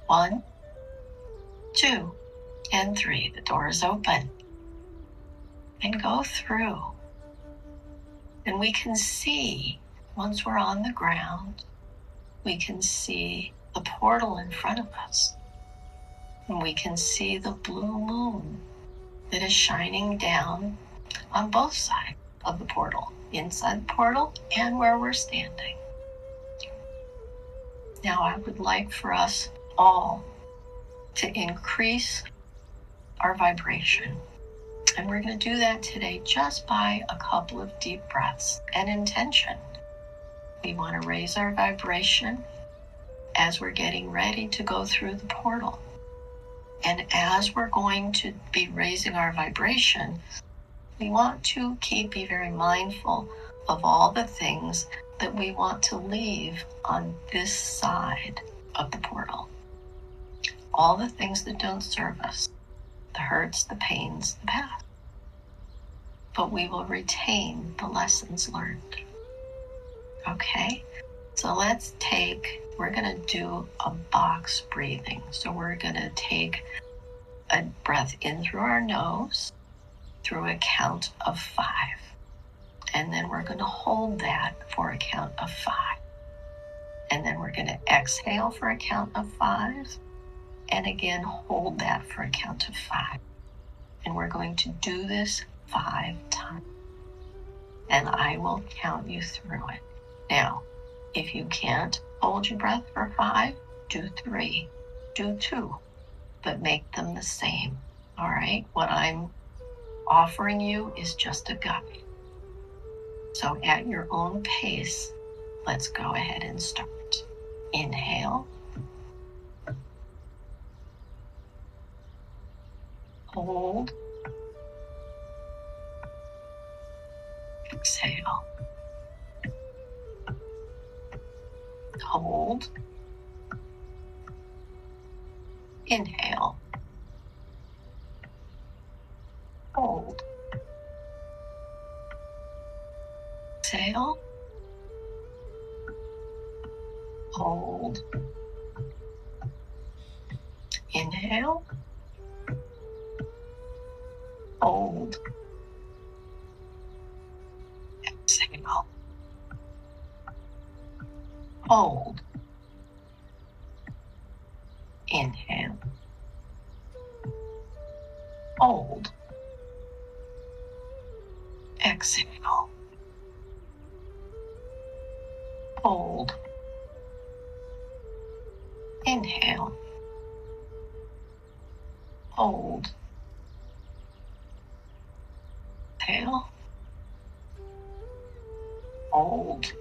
1, 2, and 3. The door is open. And go through. And we can see, once we're on the ground, we can see the portal in front of us. And we can see the blue moon that is shining down on both sides of the portal, inside the portal and where we're standing. Now I would like for us all to increase our vibration. And we're going to do that today just by a couple of deep breaths and intention. We want to raise our vibration as we're getting ready to go through the portal. And as we're going to be raising our vibration, we want to be very mindful of all the things that we want to leave on this side of the portal. All the things that don't serve us, the hurts, the pains, the past. But we will retain the lessons learned. Okay? So we're going to do a box breathing. So we're going to take a breath in through our nose through a count of 5. And then we're going to hold that for a count of 5. And then we're going to exhale for a count of 5. And again, hold that for a count of 5. And we're going to do this 5 times. And I will count you through it. Now, if you can't hold your breath for 5, do 3, do 2, but make them the same. All right? What I'm offering you is just a guide. So at your own pace, let's go ahead and start. Inhale. Hold. Exhale. Hold. Inhale. Hold. Exhale. Hold. Inhale. Hold. Exhale. Hold. Inhale. Hold. Exhale. Hold. Inhale. Hold. Exhale. Hold.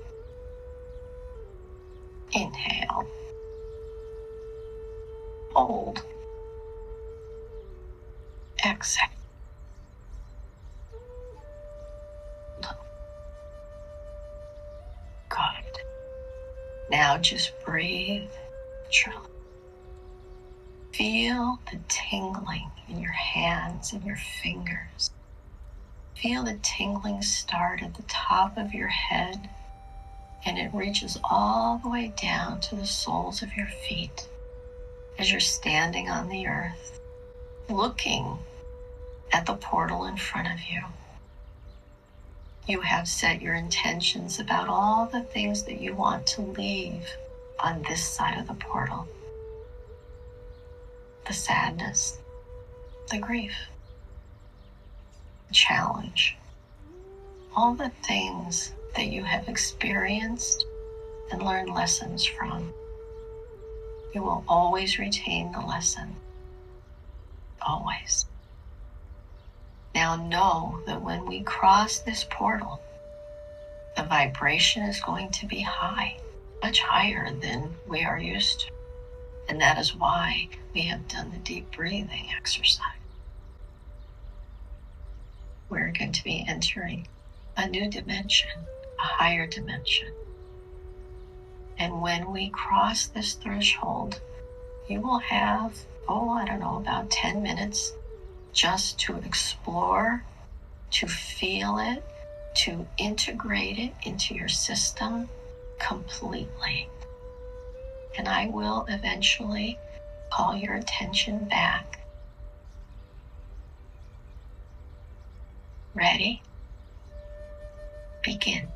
Inhale. Hold. Exhale. Good. Now just breathe naturally. Feel the tingling in your hands and your fingers. Feel the tingling start at the top of your head, and it reaches all the way down to the soles of your feet as you're standing on the earth, looking at the portal in front of you. You have set your intentions about all the things that you want to leave on this side of the portal. The sadness, the grief, the challenge, all the things that you have experienced and learned lessons from. You will always retain the lesson. Always. Now know that when we cross this portal, the vibration is going to be high, much higher than we are used to. And that is why we have done the deep breathing exercise. We're going to be entering a new dimension, a higher dimension. And when we cross this threshold, you will have, about 10 minutes just to explore, to feel it, to integrate it into your system completely. And I will eventually call your attention back. Ready? Begin.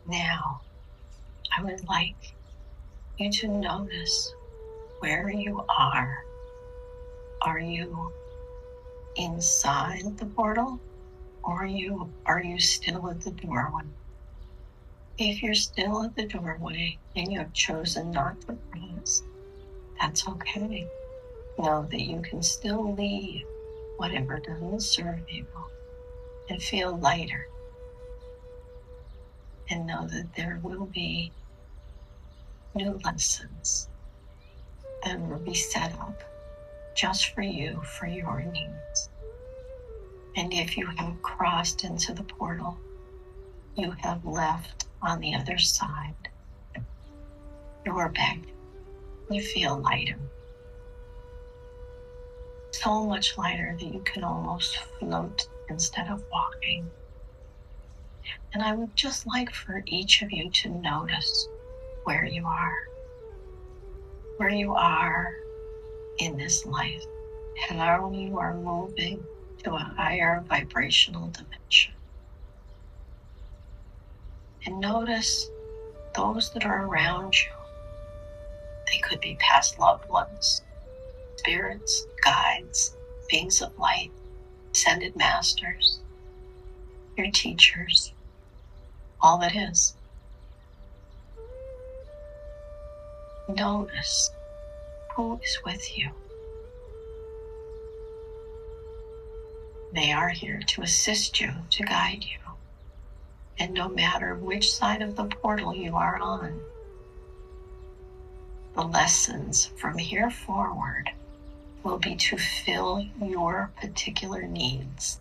Now, I would like you to notice where you are. Are you inside the portal, or are you still at the doorway? If you're still at the doorway and you have chosen not to cross, that's okay. Know that you can still leave whatever doesn't serve you and feel lighter. And know that there will be new lessons that will be set up just for you, for your needs. And if you have crossed into the portal, you have left on the other side. You're back. You feel lighter. So much lighter that you can almost float instead of walking. And I would just like for each of you to notice where you are in this life, how you are moving to a higher vibrational dimension. And notice those that are around you. They could be past loved ones, spirits, guides, beings of light, ascended masters, your teachers, all that is. Notice who is with you. They are here to assist you, to guide you. And no matter which side of the portal you are on, the lessons from here forward will be to fill your particular needs,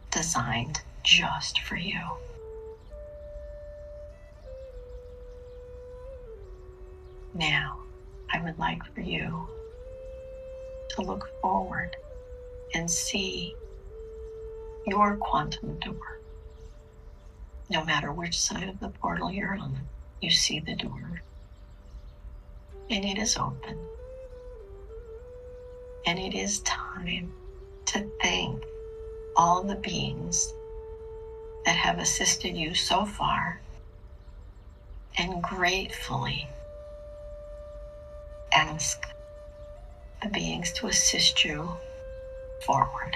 designed just for you. Now, I would like for you to look forward and see your quantum door. No matter which side of the portal you're on, you see the door. And it is open. And it is time to thank all the beings that have assisted you so far, and gratefully ask the beings to assist you forward.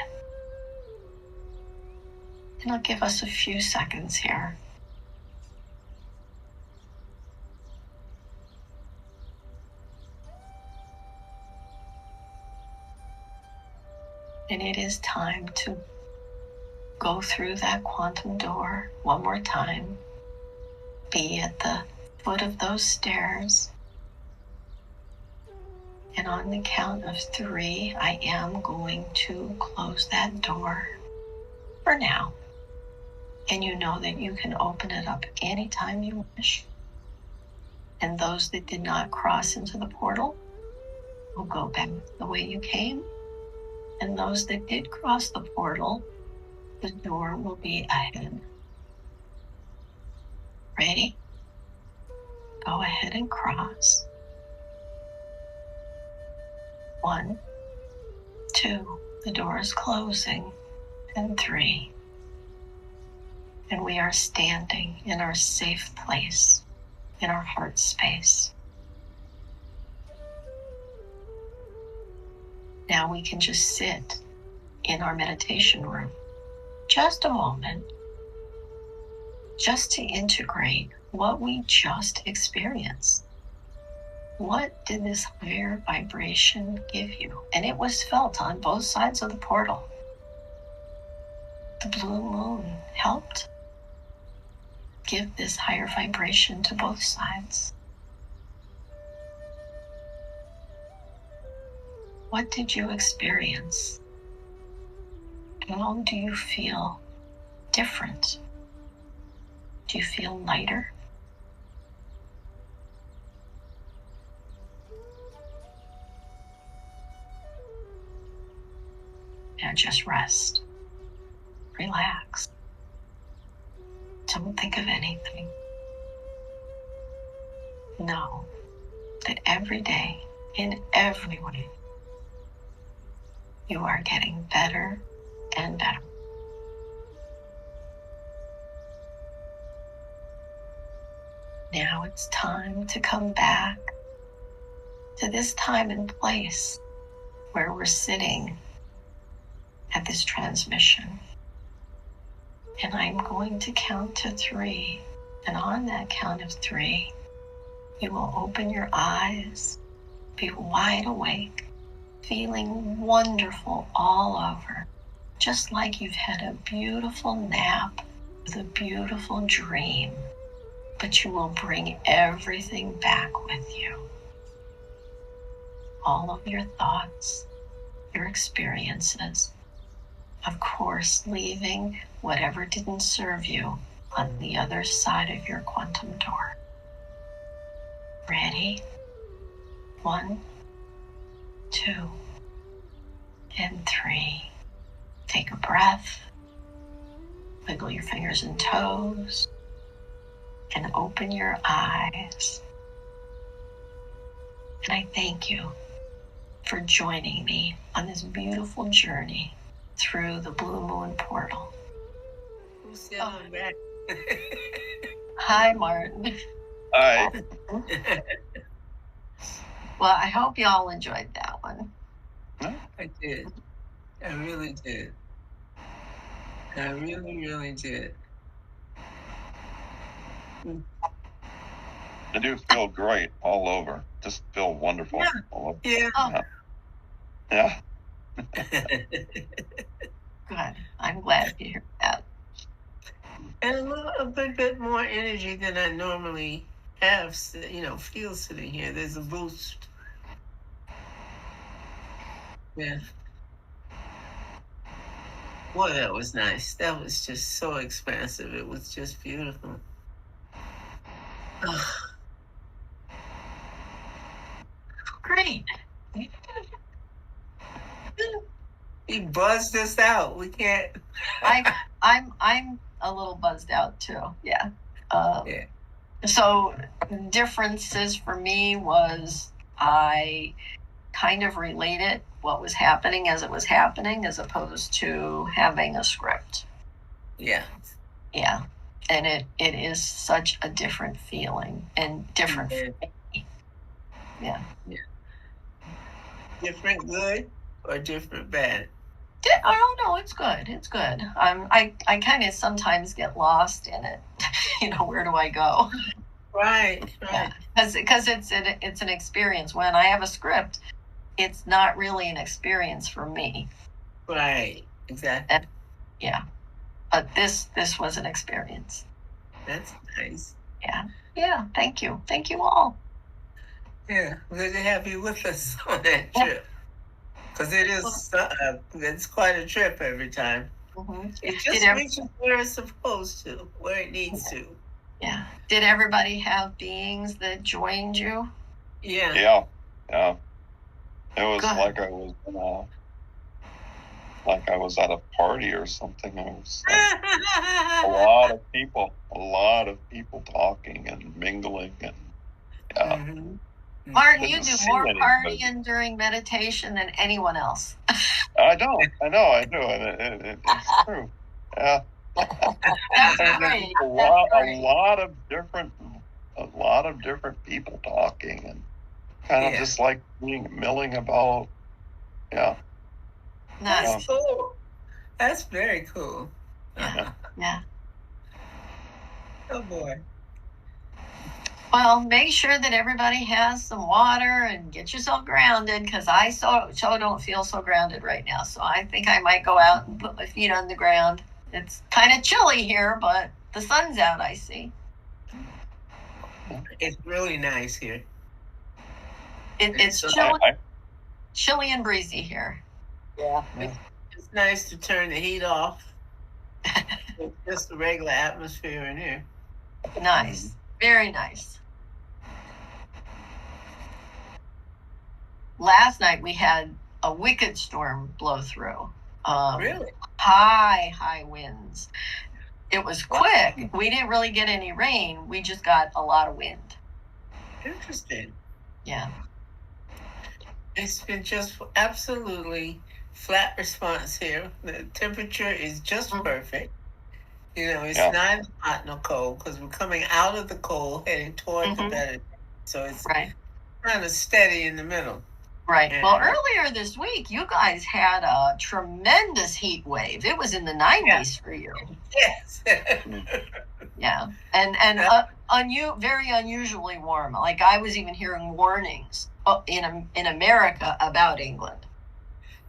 And I'll give us a few seconds here. And it is time to go through that quantum door one more time. Be at the foot of those stairs. And on the count of 3, I am going to close that door for now. And you know that you can open it up anytime you wish. And those that did not cross into the portal will go back the way you came. And those that did cross the portal, the door will be ahead. Ready? Go ahead and cross. 1, 2, the door is closing, and 3. And we are standing in our safe place, in our heart space. Now we can just sit in our meditation room, just a moment, just to integrate what we just experienced. What did this higher vibration give you? And it was felt on both sides of the portal. The blue moon helped give this higher vibration to both sides. What did you experience? How do you feel different? Do you feel lighter? Now just rest. Relax. Don't think of anything. Know that every day, in every way, you are getting better and better. Now it's time to come back to this time and place where we're sitting at this transmission. And I'm going to count to 3. And on that count of 3, you will open your eyes, be wide awake, feeling wonderful all over, just like you've had a beautiful nap with a beautiful dream. But you will bring everything back with you. All of your thoughts, your experiences, of course, leaving whatever didn't serve you on the other side of your quantum door. Ready? 1, 2, and 3. Take a breath, wiggle your fingers and toes, and open your eyes. And I thank you for joining me on this beautiful journey through the Blue Moon portal. Who's still on back? Hi, Martin. I Well, I hope y'all enjoyed that one. I did. I really did. I really, really did. I do feel great all over. Just feel wonderful Yeah. all over. Yeah. Oh, Yeah. good. I'm glad to hear that. And a good bit more energy than I normally have, feel sitting here. There's a boost. Yeah. Boy, that was nice. That was just so expansive. It was just beautiful. Great. He buzzed us out. We can't. I'm a little buzzed out too. Yeah. Yeah. So differences for me was I kind of related what was happening as it was happening as opposed to having a script. Yeah. Yeah. And it is such a different feeling and different. Yeah. Different good or different bad? Oh no, it's good. It's good. I kind of sometimes get lost in it. Where do I go? Right. Because it's an experience. When I have a script, it's not really an experience for me. Right. Exactly. Yeah. But this was an experience. That's nice. Yeah. Thank you. Thank you all. Yeah. Good to have you with us on that trip. Because it's quite a trip every time. Mm-hmm. It just reaches where it's supposed to, where it needs to. Yeah. Did everybody have beings that joined you? Yeah. Yeah. It was Good. like I was at a party or something. It was like a lot of people talking and mingling and yeah. Mm-hmm. Martin, you Didn't do see more anybody. partying during meditation than anyone else. I know, I do, and it's true. Yeah. That's great. a lot of different people talking and kind of just like milling about. Yeah. Nice. That's cool. That's very cool. Yeah. Oh boy. Well, make sure that everybody has some water and get yourself grounded because I so don't feel so grounded right now. So I think I might go out and put my feet on the ground. It's kind of chilly here, but the sun's out, I see. It's really nice here. It's chilly and breezy here. Yeah. It's nice to turn the heat off. It's just the regular atmosphere in here. Nice. Very nice. Last night we had a wicked storm blow through. Really? High winds. It was quick. We didn't really get any rain. We just got a lot of wind. Interesting. Yeah. It's been just absolutely flat response here. The temperature is just perfect. You know, it's Yeah. neither hot nor cold because we're coming out of the cold, heading toward the Mhm. better. So it's Right. kind of steady in the middle. Right. Well, And earlier this week, you guys had a tremendous heat wave. It was in the 90s for you. yes. Yeah. And very unusually warm. Like I was even hearing warnings in America about England.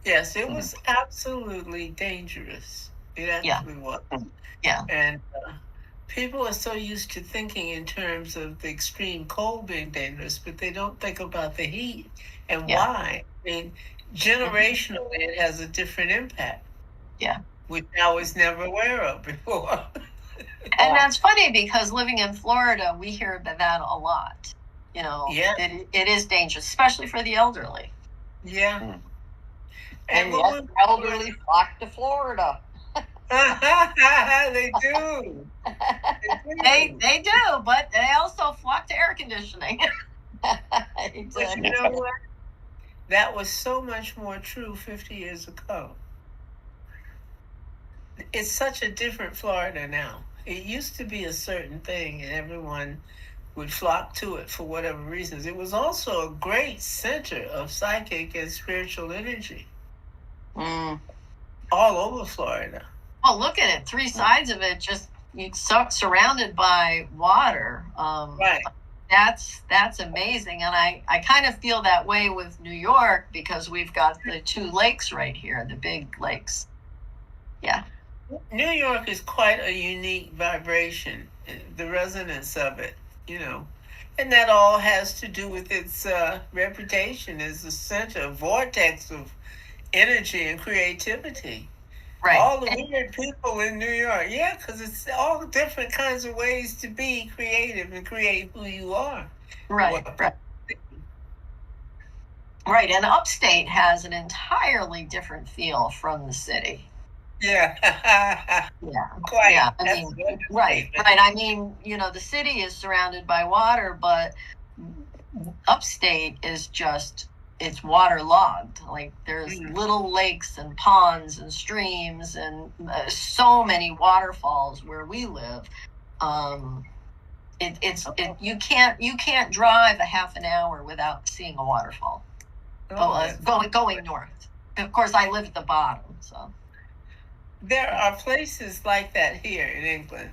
Yes, it was absolutely dangerous. It Yeah. actually was. Yeah. And people are so used to thinking in terms of the extreme cold being dangerous, but they don't think about the heat and Yeah. why. I mean, generationally, it has a different impact, Yeah. which I was never aware of before. And that's funny because living in Florida, we hear about that a lot. You know, Yeah. it is dangerous, especially for the elderly. Yeah. Mm. And what yet we- the elderly flock to Florida. they do. They do, but they also flock to air conditioning. But Exactly. you know what? That was so much more true 50 years ago. It's such a different Florida now. It used to be a certain thing and everyone would flock to it for whatever reasons. It was also a great center of psychic and spiritual energy Mm. all over Florida. Well, look at it. 3 sides of it, just surrounded by water. Right. That's amazing, and I kind of feel that way with New York because we've got the 2 lakes right here, the big lakes. Yeah. New York is quite a unique vibration, the resonance of it, you know. And that all has to do with its reputation as the center, vortex of energy and creativity. Right. All the weird people in New York. Yeah, because it's all different kinds of ways to be creative and create who you are. Right. What- Right. Right. And upstate has an entirely different feel from the city. Yeah. Yeah. Quite. Yeah. I That's mean, a good right. statement. Right. I mean, the city is surrounded by water, but upstate is just it's waterlogged. Like there's little lakes and ponds and streams and so many waterfalls where we live. You can't drive a half an hour without seeing a waterfall. Going north. Of course, I live at the bottom, so. There are places like that here in England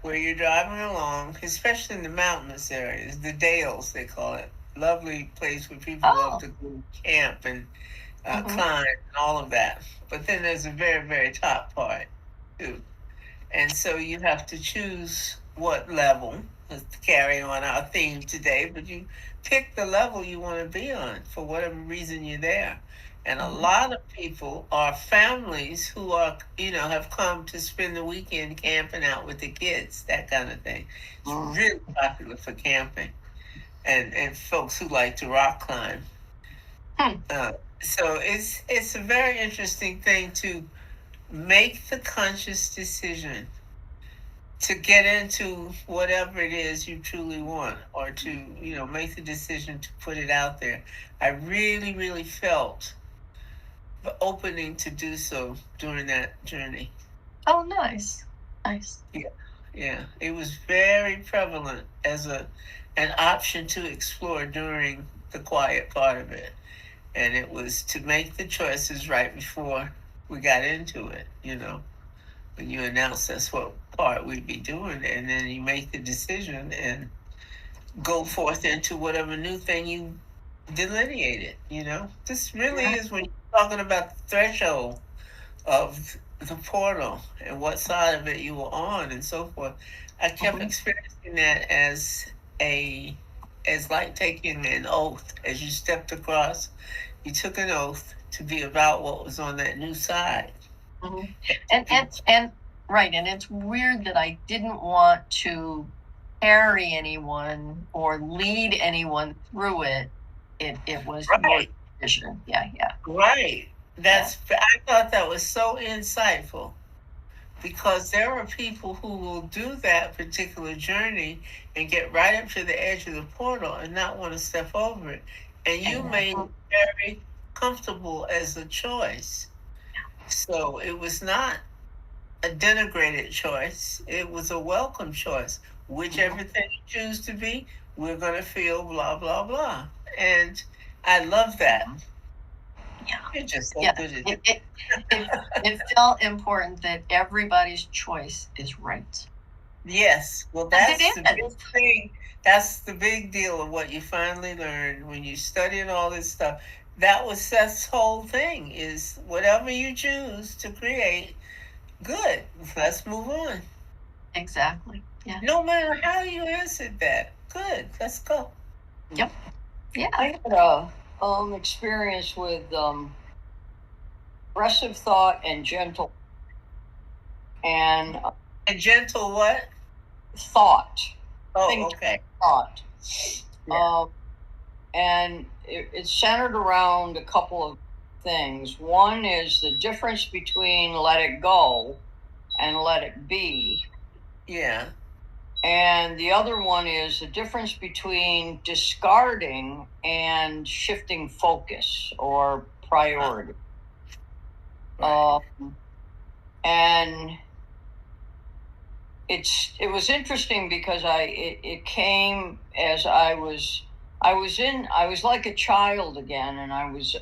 where you're driving along, especially in the mountainous areas, the Dales, they call it. Lovely place where people love to go camp and climb and all of that. But then there's a very, very top part, too. And so you have to choose what level, to carry on our theme today, but you pick the level you want to be on for whatever reason you're there. And a lot of people are families who are, have come to spend the weekend camping out with the kids, that kind of thing. It's really popular for camping and folks who like to rock climb. So it's a very interesting thing to make the conscious decision to get into whatever it is you truly want, or to, make the decision to put it out there. I really, really felt the opening to do so during that journey. Oh, nice. Yeah, it was very prevalent as an option to explore during the quiet part of it. And it was to make the choices right before we got into it, when you announce that's what part we'd be doing, and then you make the decision and go forth into whatever new thing you delineated. This really is when you're talking about the threshold of the portal and what side of it you were on and so forth. I kept experiencing that as like taking an oath. As you stepped across, you took an oath to be about what was on that new side. And right, and it's weird that I didn't want to carry anyone or lead anyone through it. It was your decision. Yeah. Right. I thought that was so insightful, because there are people who will do that particular journey and get right up to the edge of the portal and not want to step over it. And you made it very comfortable as a choice. So it was not a denigrated choice. It was a welcome choice. Whichever thing you choose to be, we're going to feel blah, blah, blah. And I love that. Yeah. You're just so Yeah. good at it. It felt important that everybody's choice is right. Yes. Well, And that's it the is. big thing. That's the big deal of what you finally learned when you studied all this stuff. That was Seth's whole thing is whatever you choose to create, good. Let's move on. Exactly. Yeah. No matter how you answered that, good. Let's go. Yeah. I had a experience with aggressive thought and gentle and And gentle what? thought. Oh, Think okay. thought. Yeah. And it's centered around a couple of things. One is the difference between let it go and let it be. Yeah. And the other one is the difference between discarding and shifting focus or priority. Right. And it was interesting because it came as I was like a child again, and I was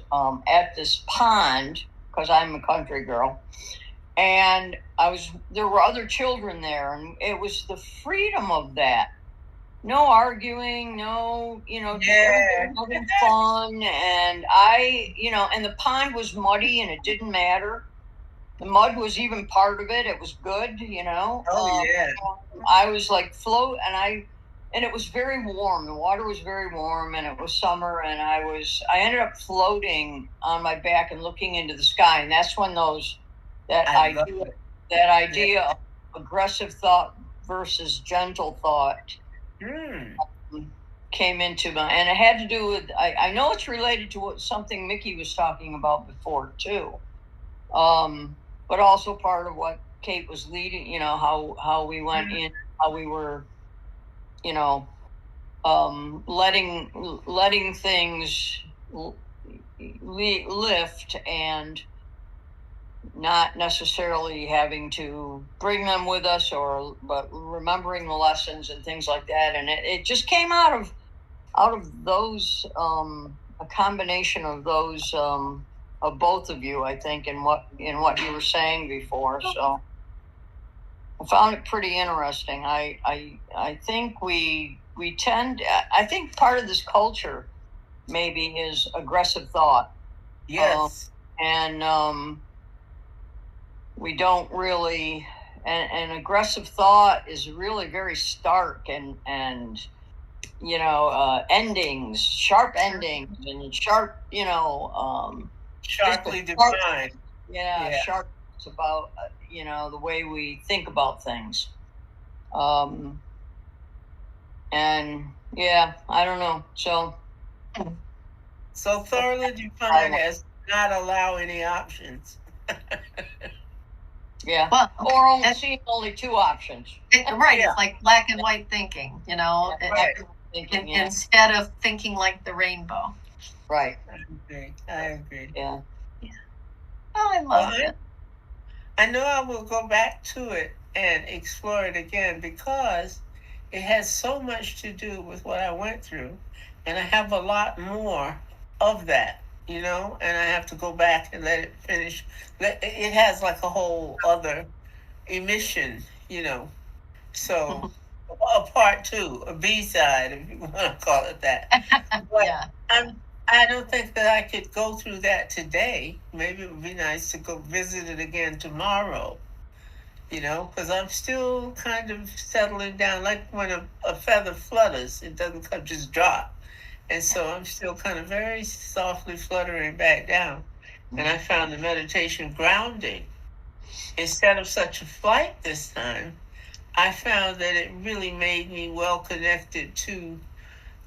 at this pond because I'm a country girl, and there were other children there, and it was the freedom of that. No arguing, no, just everybody having fun. And and the pond was muddy and it didn't matter. The mud was even part of it. It was good, Oh, yeah. I was like and it was very warm. The water was very warm and it was summer. And I ended up floating on my back and looking into the sky. And that's when that idea of aggressive thought versus gentle thought came into and it had to do with, I know it's related to something Mickey was talking about before too. But also part of what Kate was leading, how we went in, how we were, letting things lift and not necessarily having to bring them with us but remembering the lessons and things like that. And it just came out of those, a combination of those, of both of you, I think, in what you were saying before. So I found it pretty interesting. I think we tend. I think part of this culture maybe is aggressive thought. Yes. And we don't really. And aggressive thought is really very stark and endings, sharp endings, and sharp, Sharply defined. Yeah, sharp. It's about the way we think about things. And yeah, I don't know. So thoroughly defined as not allow any options. Yeah. Well, or only two options. Right. Yeah. It's like black and white thinking, Right. Instead of thinking like the rainbow. Right. I agree. Yeah. Oh, I love it. I know I will go back to it and explore it again because it has so much to do with what I went through. And I have a lot more of that, and I have to go back and let it finish. It has like a whole other emission, So a part two, a B-side, if you want to call it that. But yeah. I don't think that I could go through that today. Maybe it would be nice to go visit it again tomorrow, because I'm still kind of settling down. Like when a feather flutters, it doesn't just drop. And so I'm still kind of very softly fluttering back down. And I found the meditation grounding. Instead of such a flight this time, I found that it really made me well connected to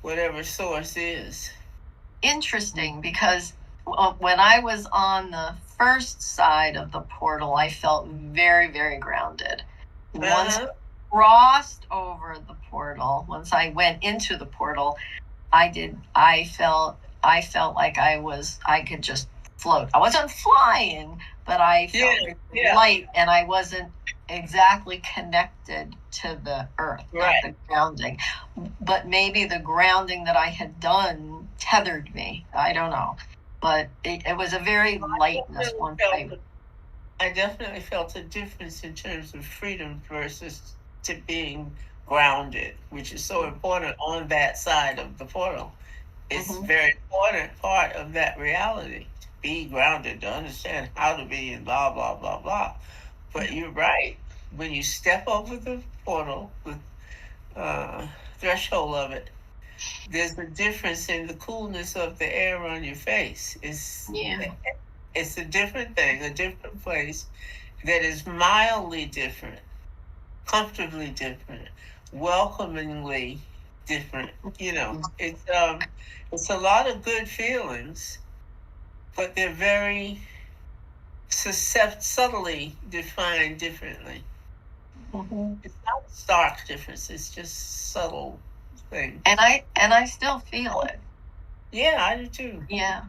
whatever source is. Interesting, because when I was on the first side of the portal, I felt very, very grounded. Once I crossed over the portal, once I went into the portal, I felt like I could just float. I wasn't flying, but I felt light, and I wasn't exactly connected to the earth, Right. not the grounding. But maybe the grounding that I had done tethered me. I don't know. But it was a very lightness once I definitely felt a difference in terms of freedom versus to being grounded, which is so important on that side of the portal. It's Mhm. very important part of that reality to be grounded, to understand how to be, and blah blah blah blah. But you're right. When you step over the portal, the threshold of it, there's a difference in the coolness of the air on your face. Yeah. It's a different thing, a different place that is mildly different, comfortably different, welcomingly different. You know, it's a lot of good feelings, but they're very subtly defined differently. Mhm. It's not a stark difference; it's just subtle thing. And I still feel it. Yeah, I do too. Yeah.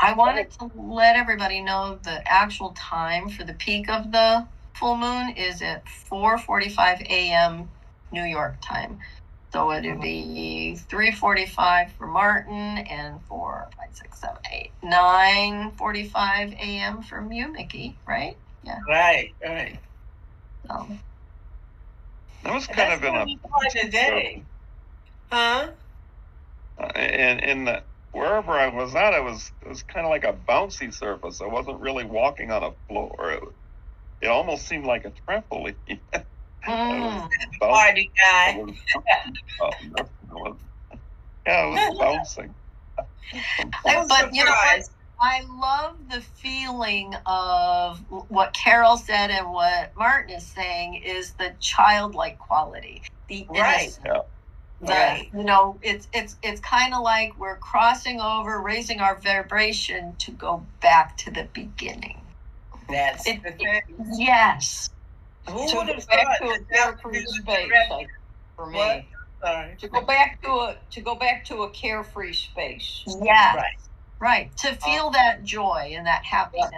I wanted to let everybody know the actual time for the peak of the full moon is at 4:45 a.m. New York time. So it'd be 3:45 for Martin and 4, 5, 6, 7, 8, 9:45 a.m. from you, Mickey, right? Yeah. Right. So, It was kind of in a part of the day, huh? in the wherever I was at, it was kind of like a bouncy surface. I wasn't really walking on a floor. It almost seemed like a trampoline. Party guy. Yeah, it was bouncing. but you know what? I love the feeling of what Carol said and what Martin is saying is the childlike quality, the innocence. Right. You know, it's kind of like we're crossing over, raising our vibration to go back to the beginning. That's the thing. Yes. Who To would go have back thought to a that that would carefree be the space, direct- for me. What? Sorry. To go back to a carefree space. Yes. Right. Right. To feel that joy and that happiness.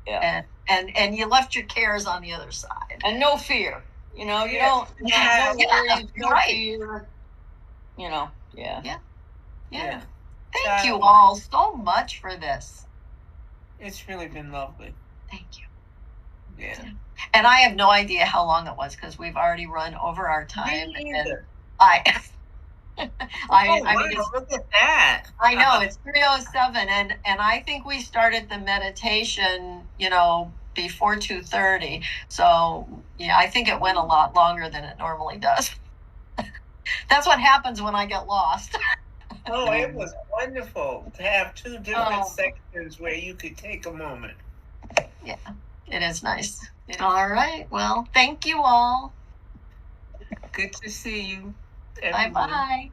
Yeah. And you left your cares on the other side. And no fear. You know, you Yeah. don't Yeah. no worries, no Right. fear. You know, yeah. Yeah. Thank you all so much for this. It's really been lovely. Thank you. Yeah. And I have no idea how long it was because we've already run over our time. Me And either. I Wow, mean, look at that. I know it's 3:07, and I think we started the meditation, you know, before 2:30. So yeah, I think it went a lot longer than it normally does. That's what happens when I get lost. Oh, it was wonderful to have two different sections where you could take a moment. Yeah, it is nice. All right. Well, thank you all. Good to see you. Bye bye.